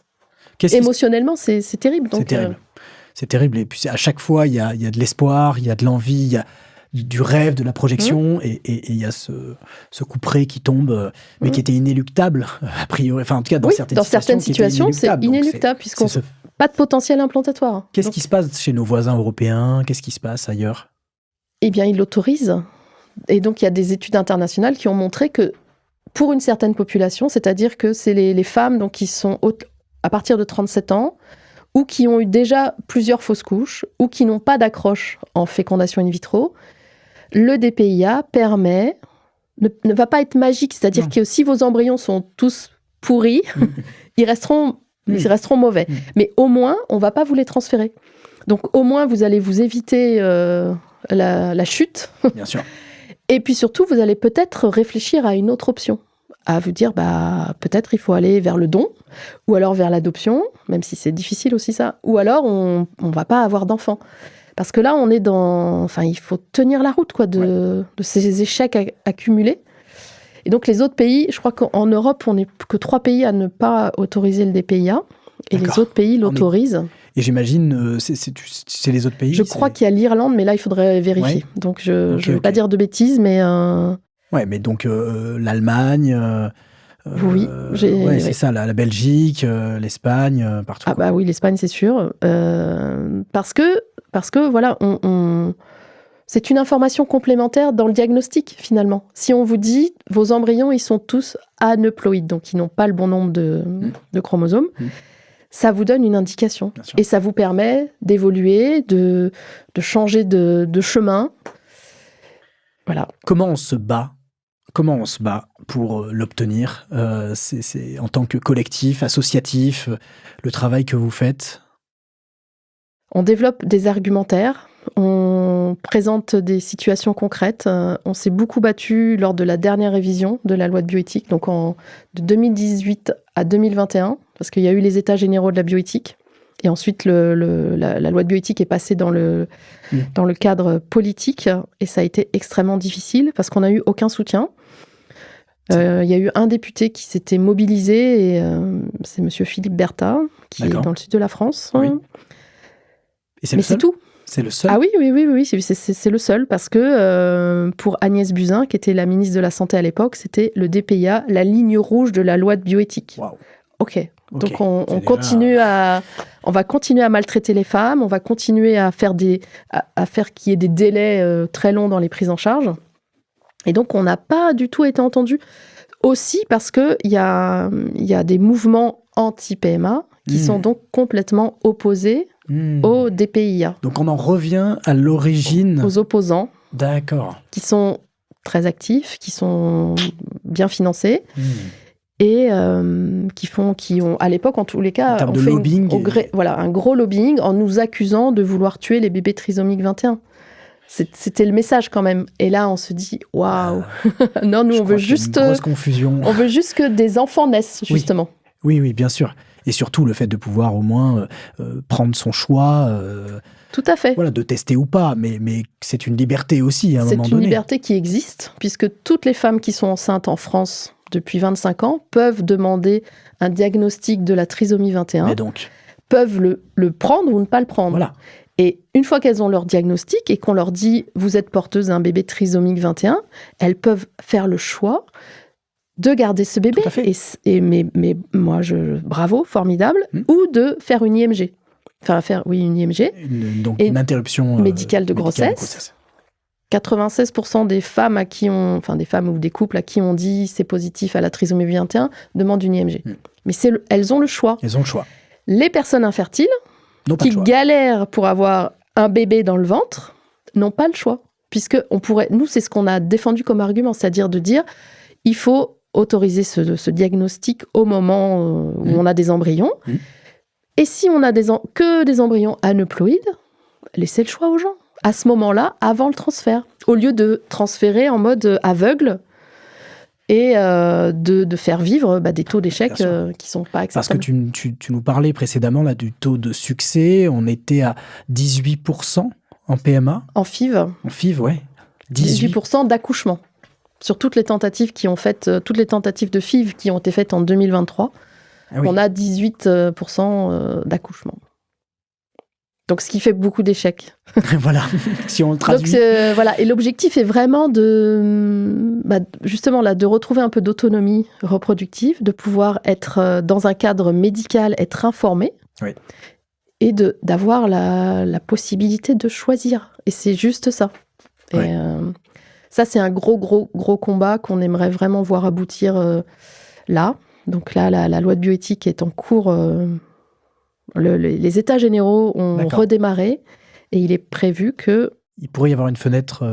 Émotionnellement, c'est terrible. Donc, c'est terrible. C'est terrible. Et puis, à chaque fois, il y a de l'espoir, il y a de l'envie, il y a du rêve, de la projection, et il y a ce couperet qui tombe, mais qui était inéluctable, a priori. Enfin, en tout cas, dans certaines situations, c'est inéluctable, puisqu'on n'a pas de potentiel implantatoire. Qu'est-ce qui se passe chez nos voisins européens? Qu'est-ce qui se passe ailleurs? Eh bien, ils l'autorisent. Et donc, il y a des études internationales qui ont montré que pour une certaine population, c'est-à-dire que c'est les femmes donc, qui sont à partir de 37 ans, ou qui ont eu déjà plusieurs fausses couches, ou qui n'ont pas d'accroche en fécondation in vitro, le DPIA ne va pas être magique, c'est-à-dire que si vos embryons sont tous pourris, ils resteront mauvais. Mais au moins, on ne va pas vous les transférer. Donc au moins, vous allez vous éviter la chute. Bien sûr. Et puis surtout, vous allez peut-être réfléchir à une autre option. À vous dire, peut-être il faut aller vers le don, ou alors vers l'adoption, même si c'est difficile aussi ça, ou alors on ne va pas avoir d'enfants. Parce que là, on est dans... Enfin, il faut tenir la route de ces échecs accumulés. Et donc, les autres pays, je crois qu'en Europe, on n'est que 3 pays à ne pas autoriser le DPIA. Et les autres pays l'autorisent. Et j'imagine, c'est les autres pays? Je crois qu'il y a l'Irlande, mais là, il faudrait vérifier. Ouais. Donc, je ne veux pas dire de bêtises, mais... Ouais, mais donc l'Allemagne... oui, c'est ça, la Belgique, l'Espagne, partout. Ah bah oui, l'Espagne, c'est sûr. Parce que voilà, c'est une information complémentaire dans le diagnostic, finalement. Si on vous dit, vos embryons, ils sont tous aneuploïdes, donc ils n'ont pas le bon nombre de chromosomes, ça vous donne une indication. Et ça vous permet d'évoluer, de changer de chemin. Voilà. Comment on se bat pour l'obtenir? C'est en tant que collectif, associatif, le travail que vous faites? On développe des argumentaires, on présente des situations concrètes. On s'est beaucoup battu lors de la dernière révision de la loi de bioéthique, donc de 2018 à 2021, parce qu'il y a eu les états généraux de la bioéthique. Et ensuite, la loi de bioéthique est passée dans le cadre politique, et ça a été extrêmement difficile, parce qu'on n'a eu aucun soutien. Il y a eu un député qui s'était mobilisé, et c'est monsieur Philippe Bertha, qui est dans le sud de la France. Oui. Mais c'est tout. C'est le seul? Ah oui, c'est le seul, parce que pour Agnès Buzyn, qui était la ministre de la Santé à l'époque, c'était le DPIA, la ligne rouge de la loi de bioéthique. Wow. Ok. Donc on va continuer à maltraiter les femmes, on va continuer à faire qu'il y ait des délais très longs dans les prises en charge. Et donc on n'a pas du tout été entendu. Aussi parce qu'il y a des mouvements anti-PMA qui sont donc complètement opposés au DPIA. Donc on en revient à l'origine. Aux opposants. D'accord. Qui sont très actifs, qui sont bien financés. Et qui ont, à l'époque, en tous les cas, en termes de lobbying, un gros lobbying en nous accusant de vouloir tuer les bébés trisomiques 21. C'était le message quand même. Et là, on se dit, waouh. Non, nous, on veut juste... Une grosse confusion. On veut juste que des enfants naissent, justement. Oui, bien sûr. Et surtout, le fait de pouvoir au moins prendre son choix... Tout à fait. Voilà, de tester ou pas, mais c'est une liberté aussi, à un moment donné. C'est une liberté qui existe, puisque toutes les femmes qui sont enceintes en France depuis 25 ans peuvent demander un diagnostic de la trisomie 21. Mais donc peuvent le prendre ou ne pas le prendre. Voilà. Et une fois qu'elles ont leur diagnostic et qu'on leur dit « vous êtes porteuse d'un bébé trisomique 21 », elles peuvent faire le choix de garder ce bébé. Tout à fait. Mais moi, bravo, formidable, ou de faire une IMG. Une IMG. Donc une interruption médicale de grossesse. 96% des femmes des femmes ou des couples à qui on dit c'est positif à la trisomie 21 demandent une IMG. Mais elles ont le choix. Elles ont le choix. Les personnes infertiles qui galèrent pour avoir un bébé dans le ventre n'ont pas le choix. Puisque nous, c'est ce qu'on a défendu comme argument, c'est-à-dire de dire il faut autoriser ce diagnostic au moment où on a des embryons. Et si on a que des embryons aneuploïdes, laissez le choix aux gens. À ce moment-là, avant le transfert, au lieu de transférer en mode aveugle et de faire vivre des taux d'échec qui ne sont pas acceptables. Parce que tu nous parlais précédemment là, du taux de succès, on était à 18% en PMA. En FIV. En FIV, ouais. 18% d'accouchement. Sur toutes les tentatives toutes les tentatives de FIV qui ont été faites en 2023, on a 18% d'accouchements. Donc, ce qui fait beaucoup d'échecs. Voilà, si on le traduit. Donc, voilà. Et l'objectif est vraiment justement de retrouver un peu d'autonomie reproductive, de pouvoir être dans un cadre médical, être informé, oui. Et d'avoir la possibilité de choisir. Et c'est juste ça. Oui. Et ça, c'est un gros combat qu'on aimerait vraiment voir aboutir là. Donc là, la loi de bioéthique est en cours. Les états généraux ont redémarré et il est prévu que... Il pourrait y avoir une fenêtre...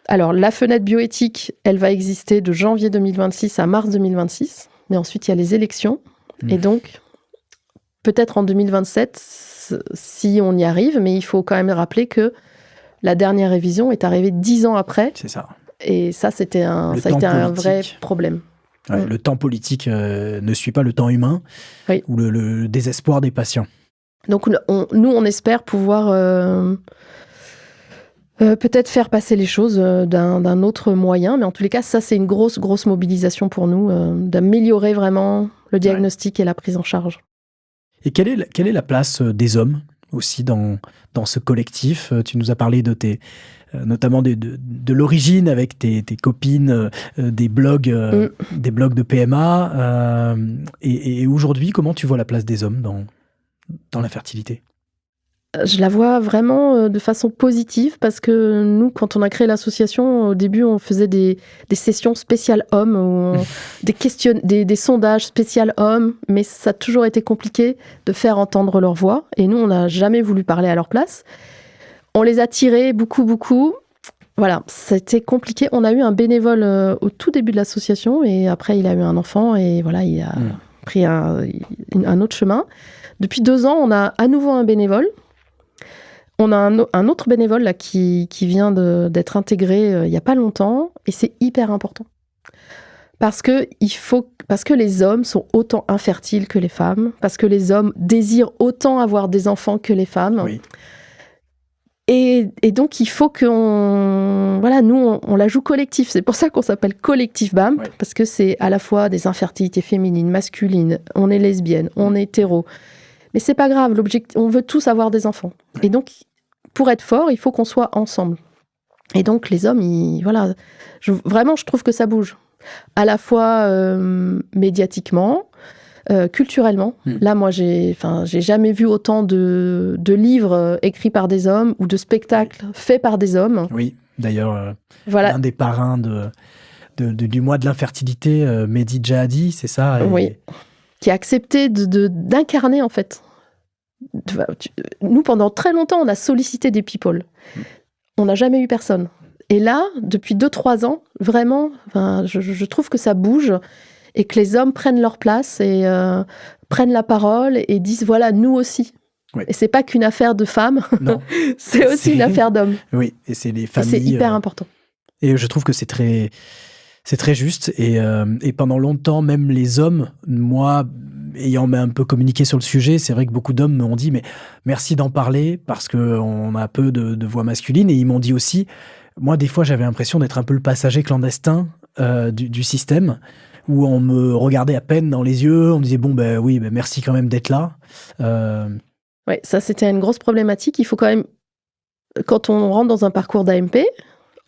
Alors, la fenêtre bioéthique, elle va exister de janvier 2026 à mars 2026. Mais ensuite, il y a les élections. Et donc, peut-être en 2027, si on y arrive, mais il faut quand même rappeler que la dernière révision est arrivée 10 ans après. C'est ça. Et ça, ça a été un vrai problème. Ouais, le temps politique ne suit pas le temps humain ou le désespoir des patients. Donc, nous, on espère pouvoir peut-être faire passer les choses d'un autre moyen. Mais en tous les cas, ça, c'est une grosse mobilisation pour nous, d'améliorer vraiment le diagnostic et la prise en charge. Et quelle est la place des hommes aussi dans ce collectif? Tu nous as parlé de notamment de l'origine avec tes copines, des blogs de PMA. Et aujourd'hui, comment tu vois la place des hommes dans la fertilité? Je la vois vraiment de façon positive parce que nous, quand on a créé l'association, au début, on faisait des sessions spéciales hommes, des sondages spéciales hommes, mais ça a toujours été compliqué de faire entendre leur voix. Et nous, on n'a jamais voulu parler à leur place. On les a tirés beaucoup. Voilà, c'était compliqué. On a eu un bénévole au tout début de l'association et après, il a eu un enfant et voilà, il a pris un autre chemin. Depuis 2 ans, on a à nouveau un bénévole. On a un autre bénévole là, qui vient d'être intégré il n'y a pas longtemps, et c'est hyper important. Parce que les hommes sont autant infertiles que les femmes, parce que les hommes désirent autant avoir des enfants que les femmes. Oui. Et donc, il faut nous, on la joue collectif. C'est pour ça qu'on s'appelle Collectif BAM, parce que c'est à la fois des infertilités féminines, masculines, on est lesbienne, on est hétéro. Mais c'est pas grave, l'objectif, on veut tous avoir des enfants. Et donc, pour être fort, il faut qu'on soit ensemble. Et donc, les hommes, vraiment, je trouve que ça bouge. À la fois médiatiquement, culturellement. Là, moi, j'ai jamais vu autant de livres écrits par des hommes ou de spectacles faits par des hommes. Oui, d'ailleurs, l'un des parrains du mois de l'infertilité, Mehdi Djahadi, c'est ça? Oui. Qui a accepté d'incarner, en fait. Nous, pendant très longtemps, on a sollicité des people. On n'a jamais eu personne. Et là, depuis 2-3 ans, vraiment, je trouve que ça bouge et que les hommes prennent leur place et prennent la parole et disent, voilà, nous aussi. Oui. Et c'est pas qu'une affaire de femmes, non. c'est aussi une affaire d'hommes. Oui, et c'est les familles. Et c'est hyper important. Et je trouve que c'est très juste. Et pendant longtemps, même les hommes, moi, ayant un peu communiqué sur le sujet, c'est vrai que beaucoup d'hommes m'ont dit, mais merci d'en parler, parce qu'on a peu de voix masculines. Et ils m'ont dit aussi, moi, des fois, j'avais l'impression d'être un peu le passager clandestin du système, où on me regardait à peine dans les yeux, on me disait, merci quand même d'être là. Oui, ça, c'était une grosse problématique. Il faut quand même, quand on rentre dans un parcours d'AMP,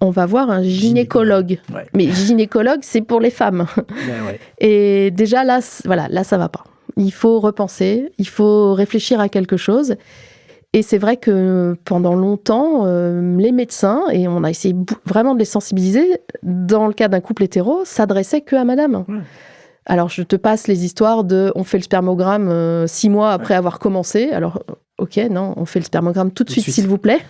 on va voir un gynécologue. Ouais. Mais gynécologue, c'est pour les femmes. Ouais. Et déjà, là, ça va pas. Il faut repenser, il faut réfléchir à quelque chose. Et c'est vrai que pendant longtemps, les médecins, et on a essayé vraiment de les sensibiliser, dans le cas d'un couple hétéro, s'adressaient que à madame. Ouais. Alors, je te passe les histoires on fait le spermogramme 6 mois après avoir commencé. Alors, ok, non, on fait le spermogramme tout de suite, s'il vous plaît.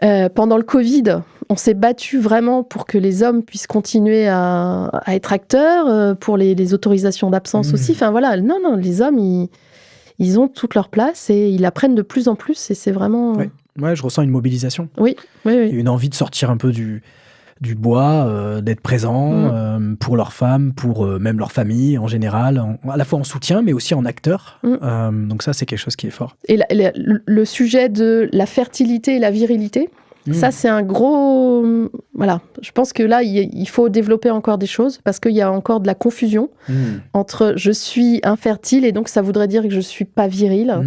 Pendant le Covid, on s'est battu vraiment pour que les hommes puissent continuer à être acteurs, pour les autorisations d'absence aussi. Enfin voilà, non, les hommes, ils ont toute leur place et ils apprennent de plus en plus et c'est vraiment... Ouais, je ressens une mobilisation. Oui. Et une envie de sortir un peu du bois, d'être présent pour leurs femmes, pour même leur famille en général, à la fois en soutien mais aussi en acteur. Donc ça, c'est quelque chose qui est fort. Et le sujet de la fertilité et la virilité, Ça, c'est un gros... Voilà, je pense que là, il faut développer encore des choses parce qu'il y a encore de la confusion entre je suis infertile et donc ça voudrait dire que je ne suis pas virile.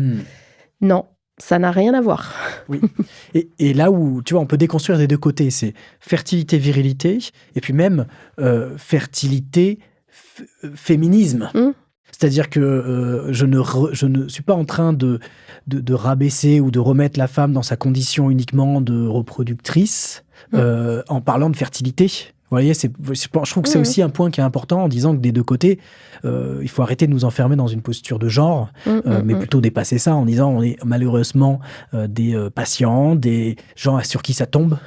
Non, ça n'a rien à voir. Oui. Et là où, tu vois, on peut déconstruire des deux côtés, c'est fertilité, virilité, et puis même fertilité, féminisme. C'est-à-dire que je ne suis pas en train de rabaisser ou de remettre la femme dans sa condition uniquement de reproductrice en parlant de fertilité. Vous voyez, je trouve que c'est aussi un point qui est important en disant que des deux côtés, il faut arrêter de nous enfermer dans une posture de genre, mais plutôt dépasser ça en disant on est malheureusement des patients, des gens sur qui ça tombe,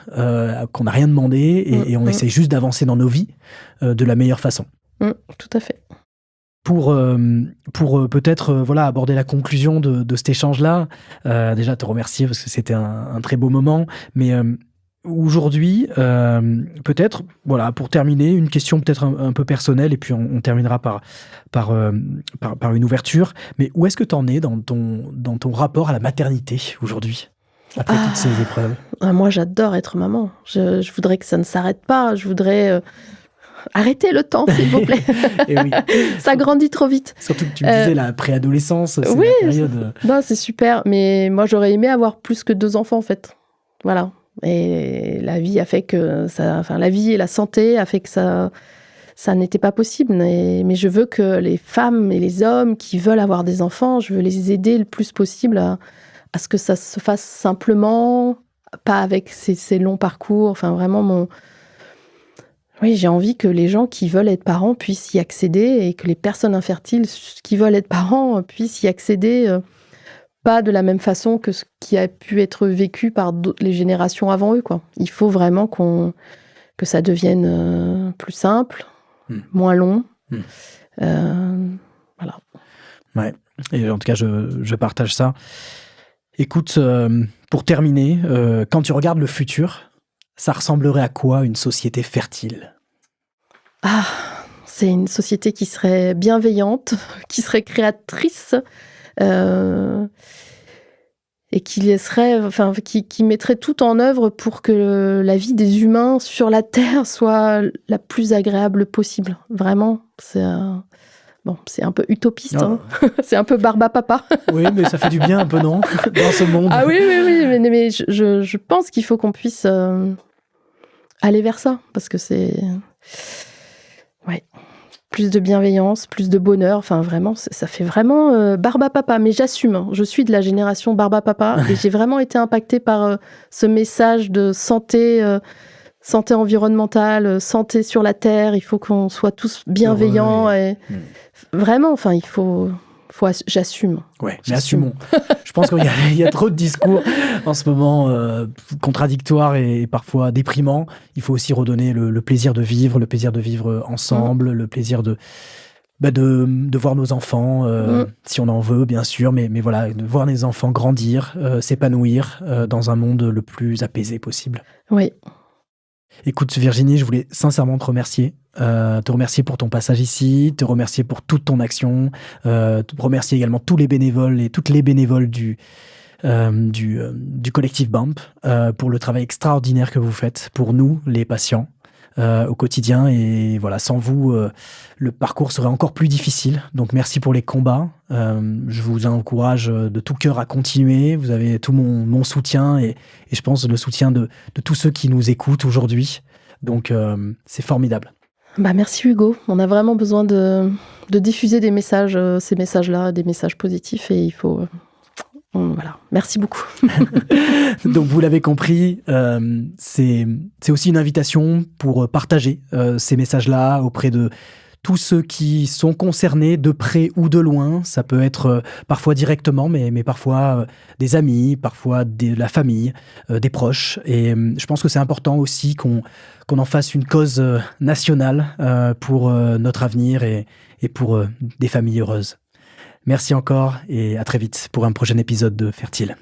qu'on n'a rien demandé et on essaie juste d'avancer dans nos vies de la meilleure façon. Tout à fait. Pour peut-être voilà, aborder la conclusion de cet échange-là, déjà te remercier parce que c'était un très beau moment, mais aujourd'hui, peut-être, voilà, pour terminer, une question peut-être un peu personnelle, et puis on terminera par une ouverture, mais où est-ce que tu en es dans ton rapport à la maternité aujourd'hui, après toutes ces épreuves? Moi, j'adore être maman. Je voudrais que ça ne s'arrête pas, je voudrais... Arrêtez le temps, s'il vous plaît. Et oui. Ça grandit trop vite. Surtout que tu me disais la préadolescence, c'est oui, la période... Non, c'est super, mais moi, j'aurais aimé avoir plus que 2 enfants, en fait. Voilà. Et la vie a fait que ça... Enfin, la vie et la santé a fait que ça n'était pas possible. Mais je veux que les femmes et les hommes qui veulent avoir des enfants, je veux les aider le plus possible à ce que ça se fasse simplement, pas avec ces longs parcours. Enfin, vraiment, Oui, j'ai envie que les gens qui veulent être parents puissent y accéder et que les personnes infertiles qui veulent être parents puissent y accéder, pas de la même façon que ce qui a pu être vécu par les générations avant eux, quoi. Il faut vraiment que ça devienne plus simple, moins long. Voilà. Ouais. Et en tout cas, je partage ça. Écoute, pour terminer, quand tu regardes le futur, ça ressemblerait à quoi une société fertile? C'est une société qui serait bienveillante, qui serait créatrice, et qui mettrait tout en œuvre pour que la vie des humains sur la Terre soit la plus agréable possible. Vraiment, c'est un peu utopiste, hein. C'est un peu barbe à papa. Oui, mais ça fait du bien un peu, non? Dans ce monde. Ah oui, mais je pense qu'il faut qu'on puisse aller vers ça, parce que c'est... Ouais, plus de bienveillance, plus de bonheur, enfin vraiment, ça fait vraiment barbe à papa, mais j'assume, hein. Je suis de la génération barbe à papa, et j'ai vraiment été impactée par ce message de santé environnementale, santé sur la Terre, il faut qu'on soit tous bienveillants, et vraiment, enfin, j'assume. Ouais, mais assumons. Je pense qu'il y a trop de discours en ce moment contradictoires et parfois déprimants. Il faut aussi redonner le plaisir de vivre ensemble, le plaisir de voir nos enfants, si on en veut, bien sûr, mais voilà, de voir les enfants grandir, s'épanouir dans un monde le plus apaisé possible. Oui. Écoute, Virginie, je voulais sincèrement te remercier. Te remercier pour ton passage ici, te remercier pour toute ton action, te remercier également tous les bénévoles et toutes les bénévoles du collectif BAMP pour le travail extraordinaire que vous faites pour nous, les patients, au quotidien. Et voilà, sans vous, le parcours serait encore plus difficile. Donc merci pour les combats. Je vous encourage de tout cœur à continuer. Vous avez tout mon soutien et je pense le soutien de tous ceux qui nous écoutent aujourd'hui. Donc c'est formidable. Merci Hugo, on a vraiment besoin de diffuser des messages, ces messages-là, des messages positifs, et il faut... Voilà, merci beaucoup. Donc vous l'avez compris, c'est aussi une invitation pour partager ces messages-là auprès de tous ceux qui sont concernés de près ou de loin. Ça peut être parfois directement, mais parfois des amis, parfois de la famille, des proches. Et je pense que c'est important aussi qu'on en fasse une cause nationale pour notre avenir et pour des familles heureuses. Merci encore et à très vite pour un prochain épisode de Fertile.